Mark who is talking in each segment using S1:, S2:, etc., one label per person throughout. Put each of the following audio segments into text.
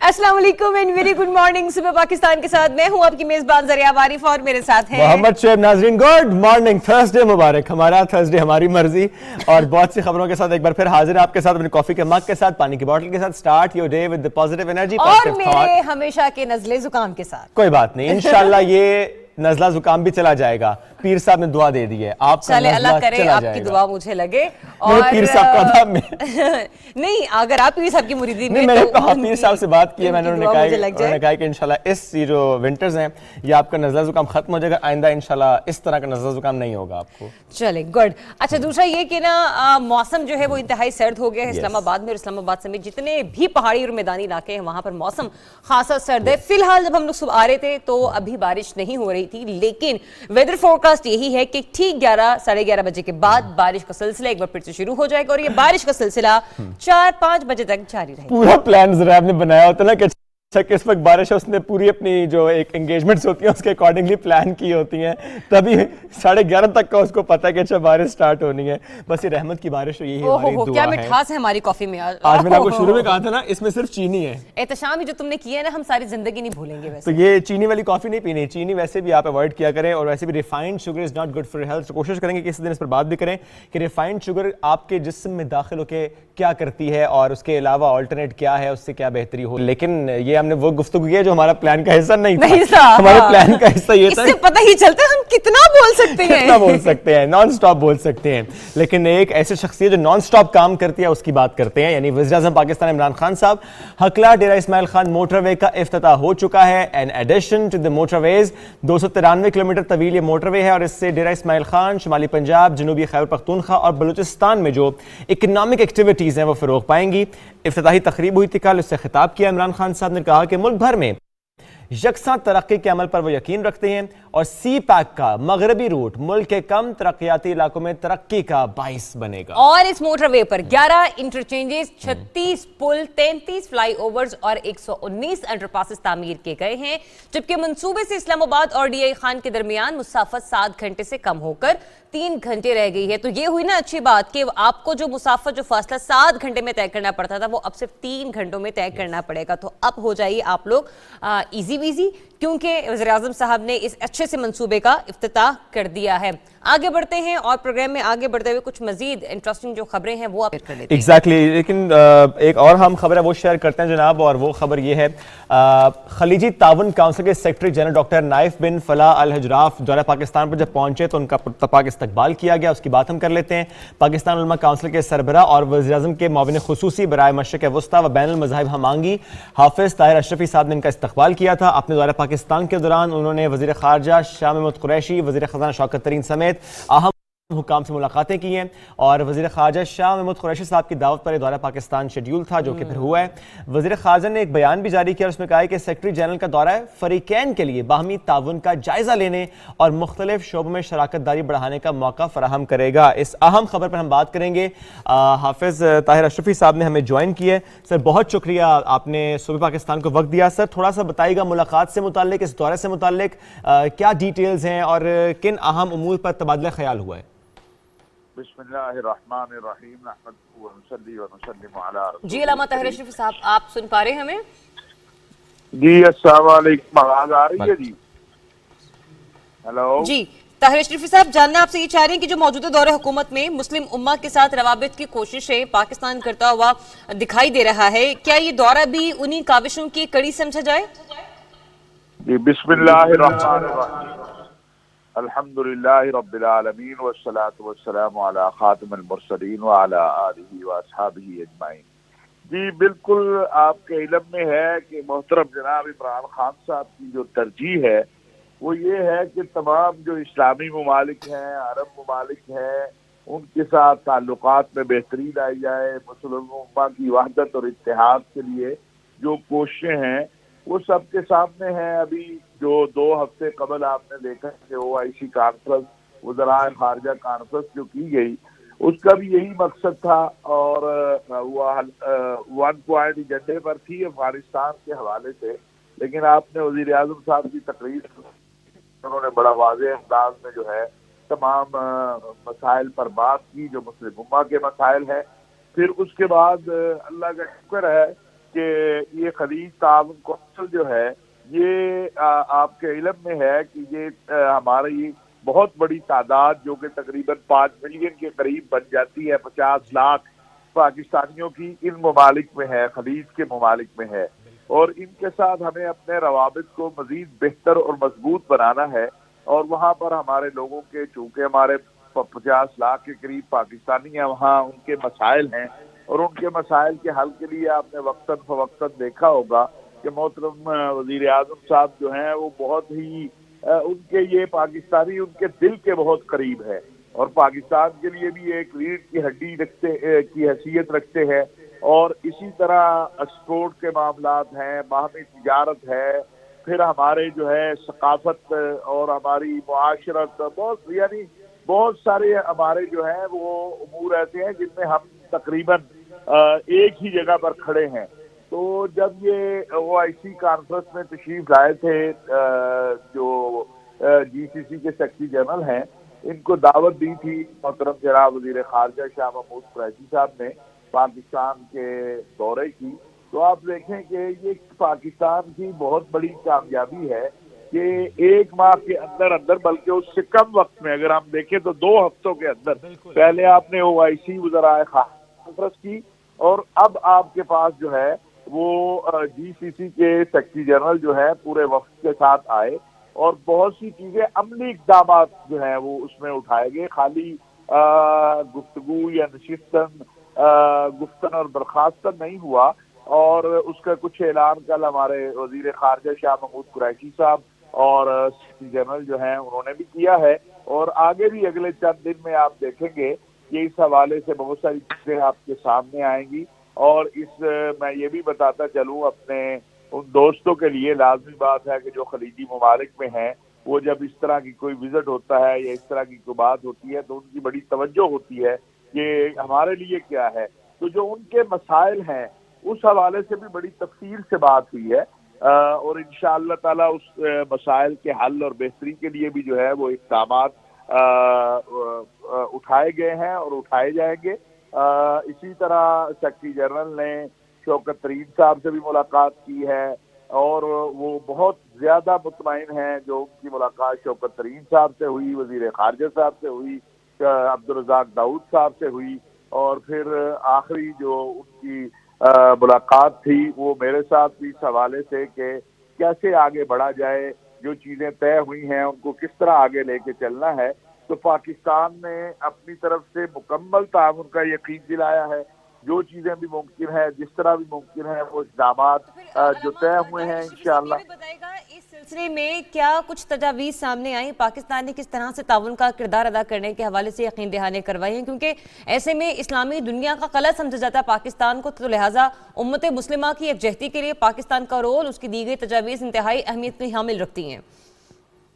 S1: السلام علیکم and very good morning. صبح پاکستان کے ساتھ میں ہوں آپ کی میزبان ذریعہ عارف اور میرے ساتھ ہیں
S2: محمد شعیب. ناظرین گڈ مارننگ, تھرسڈے مبارک. ہمارا تھرسڈے ہماری مرضی اور بہت سی خبروں کے ساتھ ایک بار پھر حاضر ہیں آپ کے ساتھ, اپنی کافی کے مگ کے ساتھ, پانی کی بوٹل کے ساتھ. Start your day with the positive energy
S1: اور میرے ہمیشہ کے نزلے زکام کے ساتھ.
S2: کوئی بات نہیں, انشاءاللہ یہ نزلہ زکام بھی چلا جائے گا. پیر صاحب نے دعا دے دی ہے, آپ کا
S1: اللہ کرے آپ کی دعا مجھے لگے.
S2: اور پیر صاحب کا تھا
S1: نہیں, اگر آپ پیر صاحب کی مریدی میں,
S2: میں نے پیر صاحب سے بات کی ہے, میں نے انہوں نے کہا کہ انشاءاللہ اس یہ جو ونٹرز ہیں یہ آپ کا نزلہ زکام ختم ہو جائے گا, آئندہ انشاءاللہ اس طرح کا نزلہ زکام نہیں ہوگا آپ کو.
S1: چلے گڈ. اچھا دوسرا یہ کہ نا موسم جو ہے وہ انتہائی سرد ہو گیا ہے اسلام آباد میں, اور اسلام آباد سمیت جتنے بھی پہاڑی اور میدانی علاقے ہیں وہاں پر موسم خاصا سرد ہے. فی الحال جب ہم لوگ صبح آ رہے تھے تو ابھی بارش نہیں ہو رہی تھی, لیکن ویدر فورکاسٹ یہی ہے کہ ٹھیک 11-11:30 بجے کے بعد بارش کا سلسلہ ایک بار پھر سے شروع ہو جائے گا, اور یہ بارش کا سلسلہ 4-5 بجے تک جاری رہے گا.
S2: پورا پلان ذرا آپ نے بنایا ہوتا نا کہ اس وقت بارش ہے, اس نے پوری اپنی جو ایک انگیجمنٹس ہوتی ہیں اس کے اکارڈنگلی پلان کی ہوتی ہیں, تبھی 11:30 تک کا اس کو پتا ہے کہ اچھا بارش سٹارٹ ہونی ہے. بس یہ رحمت کی بارش ہے, یہی ہماری دعا ہے.
S1: کیا مٹھاس ہے ہماری کافی میں
S2: آج میں نے آپ کو شروع میں کہا تھا نا اس میں صرف چینی ہے.
S1: احتشام جو تم نے کیا ہے نا ہم ساری زندگی نہیں بھولیں گے.
S2: تو یہ چینی والی کافی نہیں پینی, چینی ویسے بھی آپ اوائڈ کیا کریں, اور ویسے بھی refined sugar is not good for health. کوشش کریں گے کہ اس دن اس پر بات بھی کریں کہ ریفائنڈ شوگر آپ کے جسم میں داخل ہو کے کیا کرتی ہے, اور اس کے علاوہ آلٹرنیٹ کیا ہے, اس سے کیا بہتری ہو. لیکن یہ ہم نے وہ گفتگو کی ہے جو ہمارا پلان کا حصہ نہیں تھا. ہمارے پلان کا حصہ یہ تھا,
S1: اس سے پتہ ہی چلتا ہے ہم کتنا بول سکتے ہیں,
S2: کتنا بول سکتے ہیں, نان سٹاپ بول سکتے ہیں. لیکن ایک ایسی شخصیت جو نان سٹاپ کام کرتی ہے اس کی بات کرتے ہیں, یعنی وزیر اعظم پاکستان عمران خان صاحب. ہکلا ڈیرہ اسماعیل خان موٹر وے کا افتتاح ہو چکا ہے. In addition to the motorways ویز 293 کلومیٹر طویل یہ موٹر وے ہے, اور اس سے ڈیرہ اسماعیل خان, شمالی پنجاب, جنوبی خیبر پختونخوا اور بلوچستان میں جو اکنامک ایکٹیویٹیز ہیں وہ فروغ پائیں گی. افتتاحی تقریب ہوئی تھی کل, اس سے خطاب کیا عمران خان صاحب نے کہا کہ ملک بھر میں یکساں ترقی کے عمل پر وہ یقین رکھتے ہیں, اور سی پیک کا مغربی روٹ ملک کے کم ترقیاتی علاقوں میں ترقی کا باعث بنے گا.
S1: اور اس موٹر وے پر 11 انٹرچینجز, 36 پل, 33 فلائی اوورز اور 119 انڈر پاسز تعمیر کیے گئے ہیں, جبکہ منصوبے سے اسلام آباد اور ڈی آئی خان کے درمیان مسافت 7 گھنٹے سے کم ہو کر 3 گھنٹے رہ گئی ہے. تو یہ ہوئی نا اچھی بات کہ آپ کو جو مسافت, جو فاصلہ 7 گھنٹے میں طے کرنا پڑتا تھا وہ اب صرف 3 گھنٹوں میں طے کرنا پڑے گا. تو اب ہو جائیے آپ لوگ ایزی ویزی, کیونکہ وزیر اعظم صاحب نے اس اچھے سے منصوبے کا افتتاح کر دیا ہے. آگے بڑھتے ہیں اور پروگرام میں آگے بڑھتے ہوئے کچھ مزید انٹرسٹنگ جو خبریں ہیں وہ آپ کر لیتے ہیں.
S2: ایگزیکٹلی, لیکن ایک اور ہم خبر ہے وہ شیئر کرتے ہیں جناب, اور وہ خبر یہ ہے خلیجی تعاون کونسل کے سیکرٹری جنرل ڈاکٹر نائف بن فلاح الحجراف دورہ پاکستان پر جب پہنچے تو ان کا پرتپاک استقبال کیا گیا, اس کی بات ہم کر لیتے ہیں. پاکستان علماء کونسل کے سربراہ اور وزیر اعظم کے معاون خصوصی برائے مشرق وسطیٰ و بین المذاہب ہمانگی حافظ طاہر اشرفی صاحب نے ان کا استقبال کیا تھا. اپنے دورہ پاکستان کے دوران انہوں نے وزیر خارجہ شاہ محمود قریشی, وزیر خزانہ شوکت ترین سمیت اہم حکام سے ملاقاتیں کی ہیں, اور وزیر خارجہ شاہ محمود قریشی صاحب کی دعوت پر یہ دورہ پاکستان شیڈیول تھا جو کہ پھر ہوا ہے. وزیر خارجہ نے ایک بیان بھی جاری کیا, اس میں کہا ہے کہ سیکرٹری جنرل کا دورہ فریقین کے لیے باہمی تعاون کا جائزہ لینے اور مختلف شعبوں میں شراکت داری بڑھانے کا موقع فراہم کرے گا. اس اہم خبر پر ہم بات کریں گے. حافظ طاہر اشرفی صاحب نے ہمیں جوائن کی ہے. سر بہت شکریہ, آپ نے صوبہ پاکستان کو وقت دیا. سر تھوڑا سا بتائیے گا ملاقات سے متعلق, اس دورے سے متعلق کیا ڈیٹیلز ہیں اور کن اہم امور پر تبادلہ خیال ہوا ہے؟
S3: بسم اللہ الرحمن الرحیم, نحمدہ ونصلی ونسلم علی رسول.
S1: جی علامہ طاہر اشرفی صاحب آپ سن پا رہے ہیں ہمیں؟
S3: جی السلام علیکم, آواز آ رہی ہے؟ جی ہیلو.
S1: جی طاہر اشرفی صاحب, جاننا آپ سے یہ چاہ رہے ہیں کہ جو موجودہ دور حکومت میں مسلم امہ کے ساتھ روابط کی کوششیں پاکستان کرتا ہوا دکھائی دے رہا ہے, کیا یہ دورہ بھی انہی کاوشوں کی کڑی سمجھا جائے؟
S3: جی بسم اللہ الرحمن الرحیم, الحمدللہ رب العالمین والصلاة والسلام علی خاتم المرسلین وعلی آلہ واصحابہ اجمعین. جی بالکل آپ کے علم میں ہے کہ محترم جناب عمران خان صاحب کی جو ترجیح ہے وہ یہ ہے کہ تمام جو اسلامی ممالک ہیں, عرب ممالک ہیں, ان کے ساتھ تعلقات میں بہتری لائی جائے. مسلم امہ کی وحدت اور اتحاد کے لیے جو کوششیں ہیں وہ سب کے سامنے ہیں. ابھی جو 2 ہفتے قبل آپ نے دیکھا کہ OIC کانفرنس, وزرائے خارجہ کانفرنس جو کی گئی, اس کا بھی یہی مقصد تھا, اور وہ 1 پوائنٹ ایجنڈے پر تھی افغانستان کے حوالے سے. لیکن آپ نے وزیر اعظم صاحب کی تقریر, انہوں نے بڑا واضح انداز میں جو ہے تمام مسائل پر بات کی جو مسلم امہ کے مسائل ہیں. پھر اس کے بعد اللہ کا شکر ہے کہ یہ خلیج تعاون کونسل جو ہے یہ آپ کے علم میں ہے کہ یہ ہماری بہت بڑی تعداد جو کہ تقریباً 5 ملین کے قریب بن جاتی ہے، 50 لاکھ پاکستانیوں کی ان ممالک میں ہے، خلیج کے ممالک میں ہے، اور ان کے ساتھ ہمیں اپنے روابط کو مزید بہتر اور مضبوط بنانا ہے، اور وہاں پر ہمارے لوگوں کے چونکہ ہمارے 50 لاکھ کے قریب پاکستانی ہیں، وہاں ان کے مسائل ہیں، اور ان کے مسائل کے حل کے لیے آپ نے وقتاً فوقتاً دیکھا ہوگا کہ محترم وزیر اعظم صاحب جو ہیں وہ بہت ہی ان کے یہ پاکستانی ان کے دل کے بہت قریب ہے، اور پاکستان کے لیے بھی ایک ریڑھ کی ہڈی کی حیثیت رکھتے ہیں، اور اسی طرح ایکسپورٹ کے معاملات ہیں، باہمی تجارت ہے، پھر ہمارے جو ہے ثقافت اور ہماری معاشرت، بہت سارے ہمارے جو ہیں وہ امور ایسے ہیں جن میں ہم تقریباً ایک ہی جگہ پر کھڑے ہیں۔ تو جب یہ OIC کانفرنس میں تشریف لائے تھے جو GCC کے سیکرٹری جنرل ہیں، ان کو دعوت دی تھی محترم جناب وزیر خارجہ شاہ محمود قریشی صاحب نے پاکستان کے دورے کی، تو آپ دیکھیں کہ یہ پاکستان کی بہت بڑی کامیابی ہے کہ 1 ماہ کے اندر اندر، بلکہ اس سے کم وقت میں اگر ہم دیکھیں تو 2 ہفتوں کے اندر، پہلے آپ نے OIC وزرائے کانفرنس کی، اور اب آپ کے پاس جو ہے وہ GCC کے سیکرٹری جنرل جو ہے پورے وفد کے ساتھ آئے، اور بہت سی چیزیں عملی اقدامات جو ہیں وہ اس میں اٹھائے گئے، خالی گفتگو یا نشستن گفتن اور برخاستن نہیں ہوا، اور اس کا کچھ اعلان کل ہمارے وزیر خارجہ شاہ محمود قریشی صاحب اور سیکرٹری جنرل جو ہیں انہوں نے بھی کیا ہے، اور آگے بھی اگلے چند دن میں آپ دیکھیں گے کہ اس حوالے سے بہت ساری چیزیں آپ کے سامنے آئیں گی، اور میں یہ بھی بتاتا چلوں اپنے ان دوستوں کے لیے، لازمی بات ہے کہ جو خلیجی ممالک میں ہیں وہ جب اس طرح کی کوئی وزٹ ہوتا ہے یا اس طرح کی کوئی بات ہوتی ہے تو ان کی بڑی توجہ ہوتی ہے کہ ہمارے لیے کیا ہے، تو جو ان کے مسائل ہیں اس حوالے سے بھی بڑی تفصیل سے بات ہوئی ہے، اور انشاءاللہ تعالی اس مسائل کے حل اور بہتری کے لیے بھی جو ہے وہ اقدامات اٹھائے گئے ہیں اور اٹھائے جائیں گے۔ اسی طرح سیکرٹری جنرل نے شوکت ترین صاحب سے بھی ملاقات کی ہے، اور وہ بہت زیادہ مطمئن ہیں، جو ان کی ملاقات شوکت ترین صاحب سے ہوئی، وزیر خارجہ صاحب سے ہوئی، عبدالرزاق داؤد صاحب سے ہوئی، اور پھر آخری جو ان کی ملاقات تھی وہ میرے ساتھ بھی اس حوالے سے کہ کیسے آگے بڑھا جائے، جو چیزیں طے ہوئی ہیں ان کو کس طرح آگے لے کے چلنا ہے۔ تو پاکستان نے اپنی طرف سے مکمل تعاون کا یقین دلایا ہے، جو چیزیں بھی ممکن ہے، جس طرح بھی ممکن ہے، وہ اقدامات جو طے ہوئے ہیں انشاءاللہ۔
S1: بتائے گا اس سلسلے میں کیا کچھ تجاویز سامنے آئی، پاکستان نے کس طرح سے تعاون کا کردار ادا کرنے کے حوالے سے یقین دہانی کروائی ہیں، کیونکہ ایسے میں اسلامی دنیا کا قلعہ سمجھا جاتا ہے پاکستان کو، تو لہٰذا امت مسلمہ کی یکجہتی کے لیے پاکستان کا رول، اس کی دی گئی تجاویز انتہائی اہمیت کی حامل رکھتی ہیں۔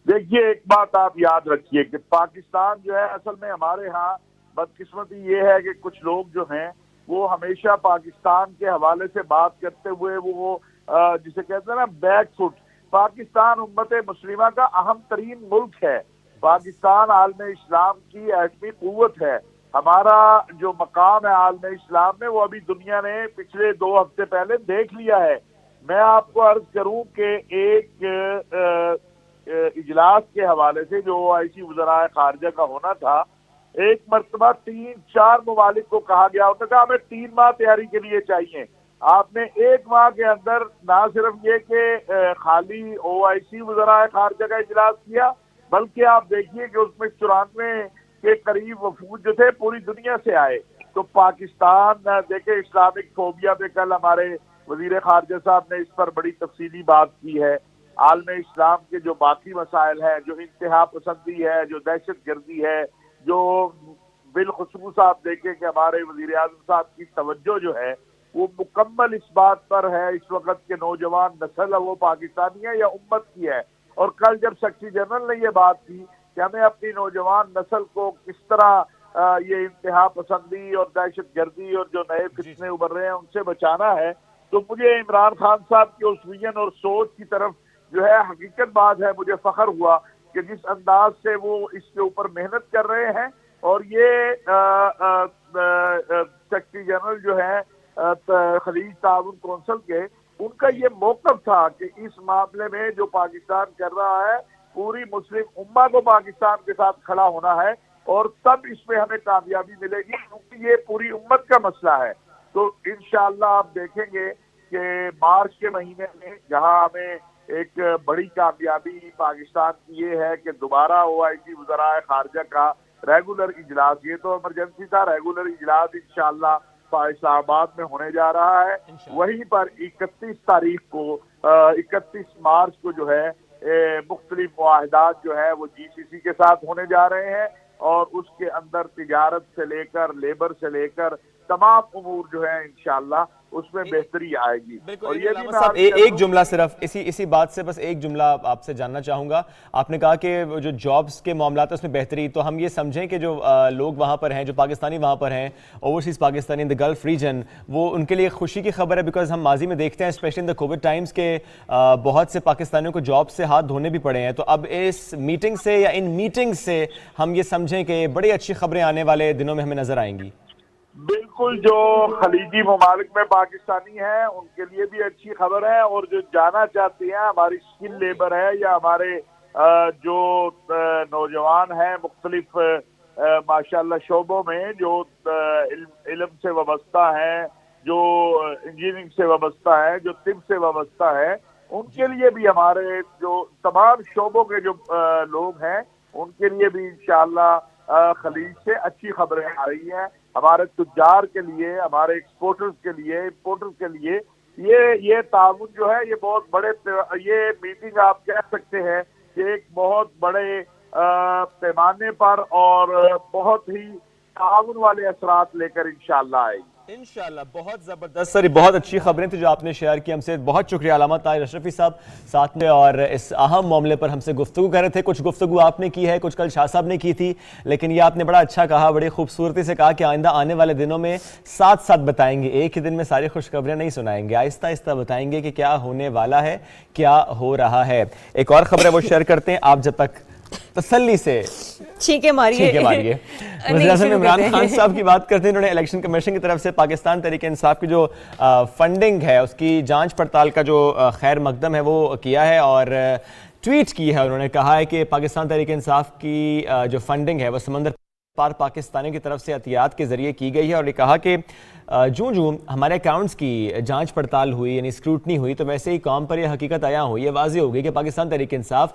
S3: دیکھیے ایک بات آپ یاد رکھیے کہ پاکستان جو ہے اصل میں ہمارے ہاں بدقسمتی یہ ہے کہ کچھ لوگ جو ہیں وہ ہمیشہ پاکستان کے حوالے سے بات کرتے ہوئے وہ جسے کہتے ہیں نا بیک فٹ، پاکستان امت مسلمہ کا اہم ترین ملک ہے، پاکستان عالم اسلام کی ایٹمی قوت ہے، ہمارا جو مقام ہے عالم اسلام میں وہ ابھی دنیا نے پچھلے 2 ہفتے پہلے دیکھ لیا ہے۔ میں آپ کو عرض کروں کہ ایک اجلاس کے حوالے سے جو OIC وزرائے خارجہ کا ہونا تھا، ایک مرتبہ 3-4 ممالک کو کہا گیا، انہوں نے کہا ہمیں 3 ماہ تیاری کے لیے چاہیے، آپ نے 1 ماہ کے اندر نہ صرف یہ کہ خالی OIC وزرائے خارجہ کا اجلاس کیا، بلکہ آپ دیکھیے کہ اس میں 94 کے قریب وفود جو تھے پوری دنیا سے آئے۔ تو پاکستان دیکھیں اسلامک فوبیا پہ کل ہمارے وزیر خارجہ صاحب نے اس پر بڑی تفصیلی بات کی ہے، عالم اسلام کے جو باقی مسائل ہیں، جو انتہا پسندی ہے، جو دہشت گردی ہے، جو بالخصوص آپ دیکھیں کہ ہمارے وزیر اعظم صاحب کی توجہ جو ہے وہ مکمل اس بات پر ہے اس وقت کے نوجوان نسل ہے وہ پاکستانی ہے یا امت کی ہے، اور کل جب سیکرٹری جنرل نے یہ بات کی کہ ہمیں اپنی نوجوان نسل کو کس طرح یہ انتہا پسندی اور دہشت گردی اور جو نئے فتنے ابھر رہے ہیں ان سے بچانا ہے، تو مجھے عمران خان صاحب کی اس ویژن اور سوچ کی طرف جو ہے حقیقت بات ہے مجھے فخر ہوا کہ جس انداز سے وہ اس کے اوپر محنت کر رہے ہیں، اور یہ سیکرٹری جنرل جو ہے خلیج تعاون کونسل کے، ان کا یہ موقف تھا کہ اس معاملے میں جو پاکستان کر رہا ہے پوری مسلم امہ کو پاکستان کے ساتھ کھڑا ہونا ہے، اور تب اس میں ہمیں کامیابی ملے گی، کیونکہ یہ پوری امت کا مسئلہ ہے۔ تو انشاءاللہ آپ دیکھیں گے کہ مارچ کے مہینے میں جہاں ہمیں ایک بڑی کامیابی پاکستان کی یہ ہے کہ دوبارہ OIC وزراء خارجہ کا ریگولر اجلاس، یہ تو ایمرجنسی تھا، ریگولر اجلاس انشاءاللہ اسلام آباد میں ہونے جا رہا ہے۔ وہیں پر 31 مارچ کو جو ہے مختلف معاہدات جو ہے وہ GCC کے ساتھ ہونے جا رہے ہیں، اور اس کے اندر تجارت سے لے کر لیبر سے لے کر تمام امور جو ہے انشاءاللہ اس میں بہتری آئے گی۔ اور یہ بھی
S2: صاحب ایک جملہ صرف اسی بات سے، بس ایک جملہ آپ سے جاننا چاہوں گا۔ آپ نے کہا کہ جو جابز کے معاملات ہیں اس میں بہتری، تو ہم یہ سمجھیں کہ جو لوگ وہاں پر ہیں، جو پاکستانی وہاں پر ہیں، اوورسیز پاکستانی ان دا گلف ریجن، وہ ان کے لیے خوشی کی خبر ہے، بیکاز ہم ماضی میں دیکھتے ہیں specially in the covid times کے بہت سے پاکستانیوں کو جاب سے ہاتھ دھونے بھی پڑے ہیں۔ تو اب اس میٹنگ سے یا ان میٹنگ سے ہم یہ سمجھیں کہ بڑی اچھی خبریں آنے والے دنوں میں ہمیں نظر آئیں گی؟
S3: بالکل، جو خلیجی ممالک میں پاکستانی ہیں ان کے لیے بھی اچھی خبر ہے، اور جو جانا چاہتے ہیں، ہماری اسکل لیبر ہے یا ہمارے جو نوجوان ہیں مختلف ماشاءاللہ شعبوں میں، جو علم سے وابستہ ہیں، جو انجینئرنگ سے وابستہ ہے، جو طب سے وابستہ ہے، ان کے لیے بھی ہمارے جو تمام شعبوں کے جو لوگ ہیں ان کے لیے بھی انشاءاللہ خلیج سے اچھی خبریں آ رہی ہیں۔ ہمارے تجار کے لیے، ہمارے ایکسپورٹرز کے لیے، امپورٹرز کے لیے یہ تعاون جو ہے یہ بہت بڑے، یہ میٹنگ آپ کہہ سکتے ہیں کہ ایک بہت بڑے پیمانے پر اور بہت ہی تعاون والے اثرات لے کر انشاءاللہ آئے گی۔
S2: انشاءاللہ بہت زبردست سر، بہت اچھی خبریں تھیں جو آپ نے شیئر کی ہم سے، بہت شکریہ علامہ طاہر اشرفی صاحب ساتھ میں، اور اس اہم معاملے پر ہم سے گفتگو کر رہے تھے۔ کچھ گفتگو آپ نے کی ہے، کچھ کل شاہ صاحب نے کی تھی، لیکن یہ آپ نے بڑا اچھا کہا، بڑی خوبصورتی سے کہا کہ آئندہ آنے والے دنوں میں ساتھ ساتھ بتائیں گے، ایک ہی دن میں ساری خوشخبریاں نہیں سنائیں گے، آہستہ آہستہ بتائیں گے کہ کیا ہونے والا ہے، کیا ہو رہا ہے۔ ایک اور خبر ہے وہ شیئر کرتے ہیں، آپ جب تک تسلی سے
S1: چھینکے ماریے۔
S2: وزیر اعظم عمران خان صاحب کی بات کرتے ہیں، انہوں نے الیکشن کمیشن کی طرف سے پاکستان تحریک انصاف کی جو فنڈنگ ہے اس کی جانچ پڑتال کا جو خیر مقدم ہے وہ کیا ہے، اور ٹویٹ کی ہے۔ انہوں نے کہا ہے کہ پاکستان تحریک انصاف کی جو فنڈنگ ہے وہ سمندر پار پاکستانیوں کی طرف سے عطیات کے ذریعے کی گئی ہے، اور یہ کہا کہ جو ہمارے اکاؤنٹس کی جانچ پڑتال ہوئی، یعنی اسکروٹنی ہوئی، تو ویسے ہی کام پر یہ حقیقت آیا ہوئی، یہ واضح ہو گئی کہ پاکستان تحریک انصاف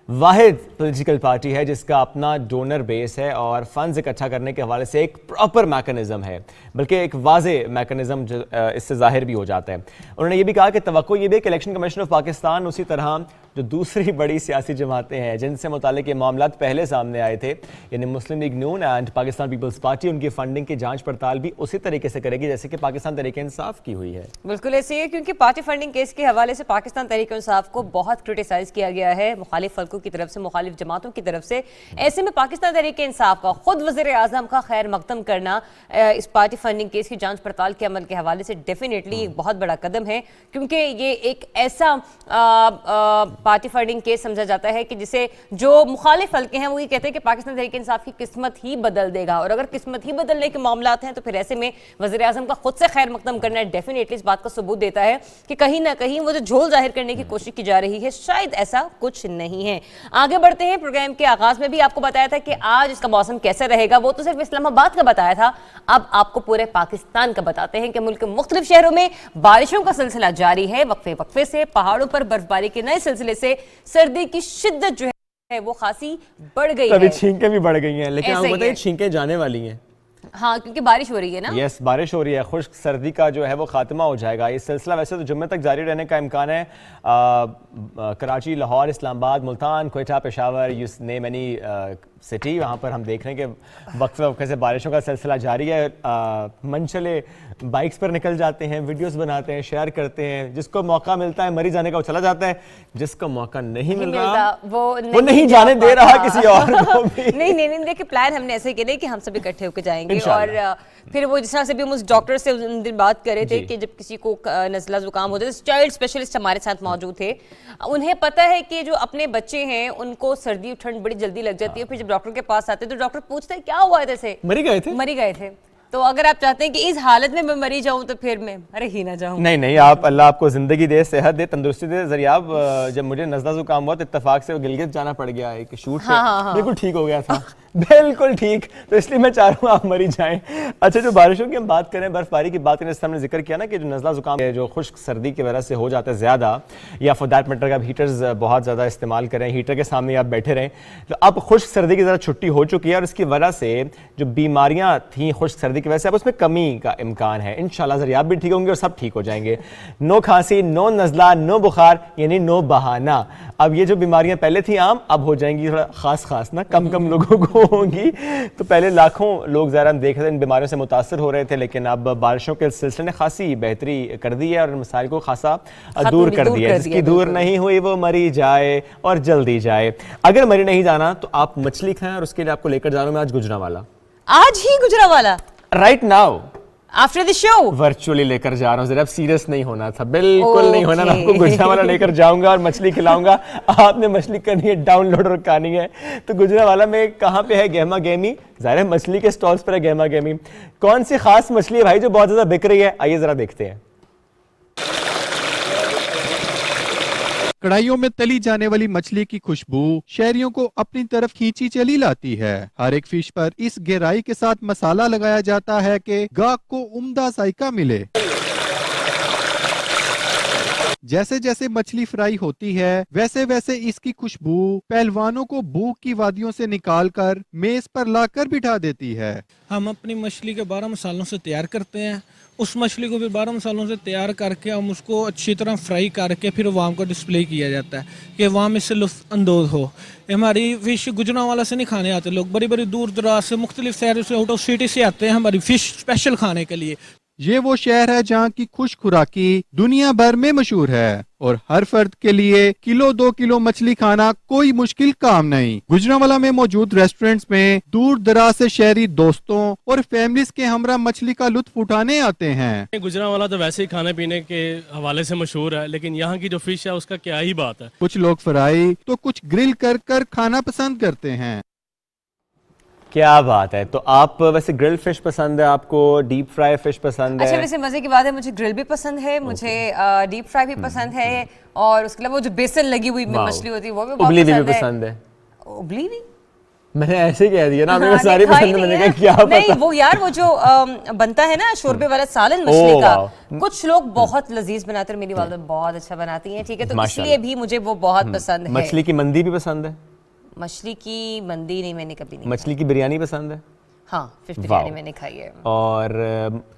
S2: واحد پولیٹیکل پارٹی ہے جس کا اپنا ڈونر بیس ہے، اور فنڈز اکٹھا کرنے کے حوالے سے ایک پراپر میکنزم ہے، بلکہ ایک واضح میکنزم اس سے ظاہر بھی ہو جاتا ہے۔ انہوں نے یہ بھی کہا کہ توقع یہ بھی ہے کہ الیکشن کمیشن آف پاکستان اسی طرح جو دوسری بڑی سیاسی جماعتیں ہیں جن سے متعلق یہ معاملات پہلے سامنے آئے تھے، یعنی مسلم لیگ نون اینڈ پاکستان پیپلز پارٹی، ان کی فنڈنگ کی جانچ پڑتال بھی اسی طریقے سے کرے گی جیسے کہ پاکستان تحریک انصاف کی ہوئی ہے۔
S1: بالکل ایسے ہی، کیونکہ پارٹی فنڈنگ کیس کے حوالے سے پاکستان تحریک انصاف کو بہت کرٹیسائز کیا گیا ہے مخالف فلکوں کی طرف سے، مخالف جماعتوں کی طرف سے۔ ایسے میں پاکستان تحریک انصاف کا خود وزیر اعظم کا خیر مقدم کرنا اس پارٹی فنڈنگ کیس کی جانچ پڑتال کے عمل کے حوالے سے ڈیفینیٹلی ایک بہت بڑا قدم ہے، کیونکہ یہ ایک ایسا پارٹی فنڈنگ کیس سمجھا جاتا ہے کہ جسے جو مخالف حلقے ہیں وہ یہ کہتے ہیں کہ پاکستان تحریک انصاف کی قسمت ہی بدل دے گا، اور اگر قسمت ہی بدلنے کے معاملات ہیں تو پھر ایسے میں وزیر اعظم کا خود سے خیر مقدم کرنا ڈیفینیٹلی اس بات کا ثبوت دیتا ہے کہ کہیں نہ کہیں وہ جو جھول ظاہر کرنے کی کوشش کی جا رہی ہے شاید ایسا کچھ نہیں ہے۔ آگے بڑھتے ہیں، پروگرام کے آغاز میں بھی آپ کو بتایا تھا کہ آج اس کا موسم کیسا رہے گا، وہ تو صرف اسلام آباد کا بتایا تھا، اب آپ کو پورے پاکستان کا بتاتے ہیں کہ ملک کے مختلف شہروں میں بارشوں کا سلسلہ جاری ہے، وقفے وقفے سے پہاڑوں پر برفباری کے نئے سلسلے سے سردی کی شدت جو ہے وہ خاصی بڑھ گئی ہے،
S2: ابھی چھینکیں بھی بڑھ گئی ہیں، لیکن آپ کو بتائیں چھینکیں جانے والی ہیں۔
S1: ہاں، کیونکہ بارش ہو رہی ہے نا۔
S2: یس، بارش ہو رہی ہے، خشک سردی کا جو ہے وہ خاتمہ ہو جائے گا۔ یہ سلسلہ ویسے تو جمعے تک جاری رہنے کا امکان ہے۔ کراچی، لاہور، اسلام آباد، Multan, Quetta, Peshawar, you name any city, وہاں پر ہم دیکھ رہے ہیں کہ وقفے وقفے سے بارشوں کا سلسلہ جاری ہے۔ منچلے بائکس پر نکل جاتے ہیں، ویڈیوز بناتے ہیں، شیئر کرتے ہیں، جس کو موقع ملتا ہے مری جانے کا وہ چلا جاتا ہے، جس کو موقع نہیں مل رہا وہ نہیں جانے دے رہا کسی اور کو بھی۔
S1: نہیں دیکھیں، پلان ہم نے ایسے کیا کہ ہم سب اکٹھے ہو کے جائیں گے، اور پھر وہ جس طرح سے بھی ہم اس ڈاکٹر سے ان دن بات کر رہے تھے کہ جب کسی کو نزلہ زکام ہوتا ہے، چائلڈ اسپیشلسٹ ہمارے ساتھ موجود تھے، انہیں پتہ ہے کہ جو اپنے بچے ہیں ان کو سردی اور ٹھنڈ بڑی جلدی لگ جاتی ہے، پھر جب ڈاکٹر کے پاس آتے ہیں تو ڈاکٹر پوچھتے ہیں کیا ہوا ہے، جیسے
S2: مری گئے تھے۔
S1: مری گئے تھے تو اگر آپ چاہتے ہیں کہ اس حالت میں میں مری جاؤں تو پھر میں رہ ہی نہ جاؤں.
S2: نہیں آپ اللہ آپ کو زندگی دے, صحت دے, تندرستی دے. زریاب جب مجھے نزلہ زکام ہوا تو اتفاق سے گلگت جانا پڑ گیا ایک شوٹ سے, بالکل ٹھیک ہو گیا تھا, بالکل ٹھیک. تو اس لیے میں چاہ رہا ہوں آپ مری جائیں. اچھا جو بارشوں کی ہم بات کریں, برف باری کی بات کریں, اس سے ہم نے ذکر کیا نا کہ جو نزلہ زکام ہے جو خشک سردی کی وجہ سے ہو جاتا ہے زیادہ, یا فور دیٹ میٹر آپ ہیٹرز بہت زیادہ استعمال کریں, ہیٹر کے سامنے آپ بیٹھے رہیں, تو اب خشک سردی کی ذرا چھٹی ہو چکی ہے اور اس کی وجہ سے جو بیماریاں تھیں خشک سردی کی وجہ سے اب اس میں کمی کا امکان ہے. انشاءاللہ ذریعہ بھی ٹھیک ہوں گے اور سب ٹھیک ہو جائیں گے. نو کھانسی, نو نزلہ, نو بخار, یعنی نو بہانہ. اب یہ جو بیماریاں پہلے تھیں عام, اب ہو جائیں گی تھوڑا خاص نا, کم لوگوں کو ہوں گی. تو پہلے لاکھوں لوگ ظاہر ہم دیکھ رہے تھے ان بیماریوں سے متاثر ہو رہے تھے, لیکن اب بارشوں کے سلسلے نے خاصی بہتری کر دی ہے اور مسائل کو خاصا دور کر دیا ہے. جس کی دور نہیں ہوئی وہ مری جائے اور جلدی جائے. اگر مری نہیں جانا تو آپ مچھلی کھائیں, اور اس کے لیے آپ کو لے کر جا رہا ہوں میں آج گجرانوالہ.
S1: آج ہی Gujranwala
S2: right now
S1: after the show
S2: virtually لے کر جا رہا ہوں. ذرا اب سیریس نہیں ہونا تھا, بالکل نہیں ہونا. میں آپ کو گجرانوالہ لے کر جاؤں گا اور مچھلی کھلاؤں گا. آپ نے مچھلی کرنی ہے ڈاؤن لوڈ اور کھانی ہے. تو گجرانوالہ میں کہاں پہ ہے گہما گہمی, ظاہر ہے مچھلی کے سٹالز پر ہے گہما گہمی. کون سی خاص مچھلی ہے بھائی جو بہت زیادہ بک رہی ہے, آئیے ذرا دیکھتے ہیں.
S4: کڑھائیوں میں تلی جانے والی مچھلی کی خوشبو شہریوں کو اپنی طرف کھینچی چلی لاتی ہے. ہر ایک فش پر اس گہرائی کے ساتھ مسالہ لگایا جاتا ہے کہ گاہک کو عمدہ ذائقہ ملے. جیسے جیسے مچھلی فرائی ہوتی ہے ویسے ویسے اس کی خوشبو پہلوانوں کو بھوک کی وادیوں سے نکال کر میز پر لا کر بٹھا دیتی ہے.
S5: ہم اپنی مچھلی کے 12 مسالوں سے تیار کرتے ہیں. اس مچھلی کو بھی 12 مسالوں سے تیار کر کے ہم اس کو اچھی طرح فرائی کر کے پھر عوام کو ڈسپلے کیا جاتا ہے کہ عوام اس سے لطف اندوز ہو. ہماری فش گجرانوالہ سے نہیں کھانے آتے لوگ, بڑی بڑی دور دراز سے مختلف شہروں سے آؤٹ آف سٹی سے آتے ہیں ہماری فش اسپیشل کھانے کے لیے.
S4: یہ وہ شہر ہے جہاں کی خوش خوراکی دنیا بھر میں مشہور ہے اور ہر فرد کے لیے کلو 2 کلو مچھلی کھانا کوئی مشکل کام نہیں. گجرانوالہ میں موجود ریسٹورنٹس میں دور دراز سے شہری دوستوں اور فیملیز کے ہمراہ مچھلی کا لطف اٹھانے آتے ہیں.
S6: گجرانوالہ تو ویسے ہی کھانے پینے کے حوالے سے مشہور ہے, لیکن یہاں کی جو فش ہے اس کا کیا ہی بات ہے.
S4: کچھ لوگ فرائی تو کچھ گرل کر کر کھانا پسند کرتے ہیں.
S2: کیا بات ہے. تو آپ ویسے گرل فش پسند ہے, آپ کو ڈیپ فرائی فش پسند ہے؟
S1: اچھا ویسے مزے کی بات ہے, مجھے گرل بھی پسند ہے, مجھے ڈیپ فرائی بھی پسند ہے, اور اس کے علاوہ وہ جو بیسن لگی ہوئی مچھلی ہوتی ہے وہ بھی بہت
S2: پسند ہے.
S1: ابلی بھی
S2: میں نے ایسے کہہ دیا نا, میں ساری پسند, میں نے کہا کیا پتہ.
S1: نہیں وہ یار وہ جو بنتا ہے نا شوربے والا سالن مچھلی کا, کچھ لوگ بہت لذیذ بناتے ہیں, میری والدہ بہت اچھا بناتی ہیں, ٹھیک ہے, تو اس لیے بھی مجھے وہ بہت پسند ہے.
S2: مچھلی کی مندی بھی پسند ہے؟
S1: مچھلی کی مندی نہیں, میں نے کبھی نہیں.
S2: مچھلی کی بریانی پسند ہے؟
S1: ہاں فش بریانی میں نے کھائی ہے.
S2: اور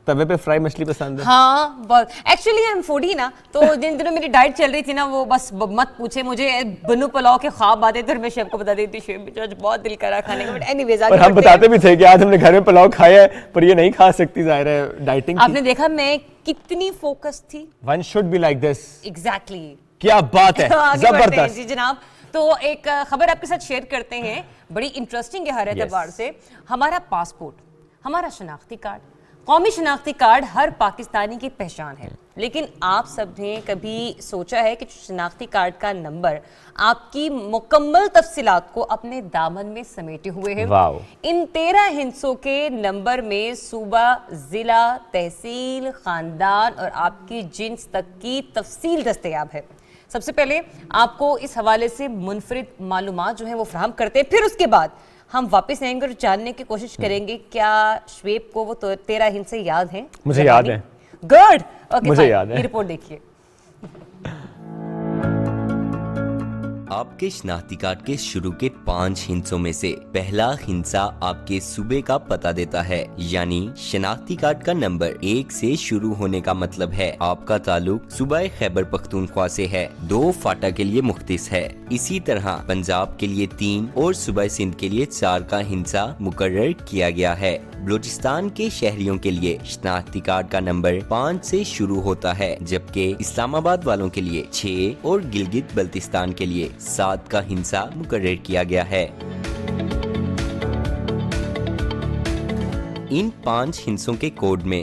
S2: توے پہ فرائی مچھلی پسند ہے؟
S1: ہاں بہت. ایکچولی آئی ایم فوڈی نا, تو جن دنوں میری ڈائٹ چل رہی تھی نا وہ بس مت پوچھے, مجھے بنو پلاؤ کے خواب آتے تھے اور میں شیف کو بتا دیتی تھی شیف آج بہت دل کرا کھانے کا, بٹ اینی ویز
S2: اور ہم بتاتے بھی تھے کہ آج ہم نے گھر میں پلاؤ کھایا ہے پر یہ نہیں کھا سکتی, ظاہر ہے ڈائٹنگ.
S1: آپ نے دیکھا میں کتنی فوکس تھی.
S2: One should be like this.
S1: Exactly.
S2: کیا بات ہے, زبردست.
S1: جی جناب, تو ایک خبر آپ کے ساتھ شیئر کرتے ہیں, بڑی انٹرسٹنگ ہے ہر اعتبار سے. ہمارا پاسپورٹ, ہمارا شناختی کارڈ, قومی شناختی کارڈ ہر پاکستانی کی پہچان ہے, لیکن آپ سب نے کبھی سوچا ہے کہ شناختی کارڈ کا نمبر آپ کی مکمل تفصیلات کو اپنے دامن میں سمیٹے ہوئے ہے. ان 13 ہندسوں کے نمبر میں صوبہ, ضلع, تحصیل, خاندان اور آپ کی جنس تک کی تفصیل دستیاب ہے. سب سے پہلے آپ کو اس حوالے سے منفرد معلومات جو ہیں وہ فراہم کرتے ہیں, پھر اس کے بعد ہم واپس آئیں گے اور جاننے کی کوشش کریں گے کیا شعیب کو وہ 13 ہندسے یاد ہیں.
S2: مجھے یاد ہیں.
S1: گڈ, اوکے,
S2: مجھے یاد ہے.
S1: یہ رپورٹ دیکھیے.
S7: آپ کے شناختی کارڈ کے شروع کے 5 ہندسوں میں سے پہلا ہندسہ آپ کے صوبے کا پتہ دیتا ہے, یعنی شناختی کارڈ کا نمبر 1 سے شروع ہونے کا مطلب ہے آپ کا تعلق صوبہ خیبر پختونخوا سے ہے. 2 فاٹا کے لیے مختص ہے. اسی طرح پنجاب کے لیے 3 اور صوبہ سندھ کے لیے 4 کا ہندسہ مقرر کیا گیا ہے. بلوچستان کے شہریوں کے لیے شناختی کارڈ کا نمبر 5 سے شروع ہوتا ہے, جبکہ اسلام آباد والوں کے لیے 6 اور گلگت بلتستان کے لیے 7 کا ہندسہ مقرر کیا گیا ہے. ان 5 ہندسوں کے کوڈ میں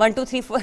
S1: 1 2 3 4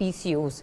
S1: PCOS,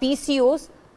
S1: PCOS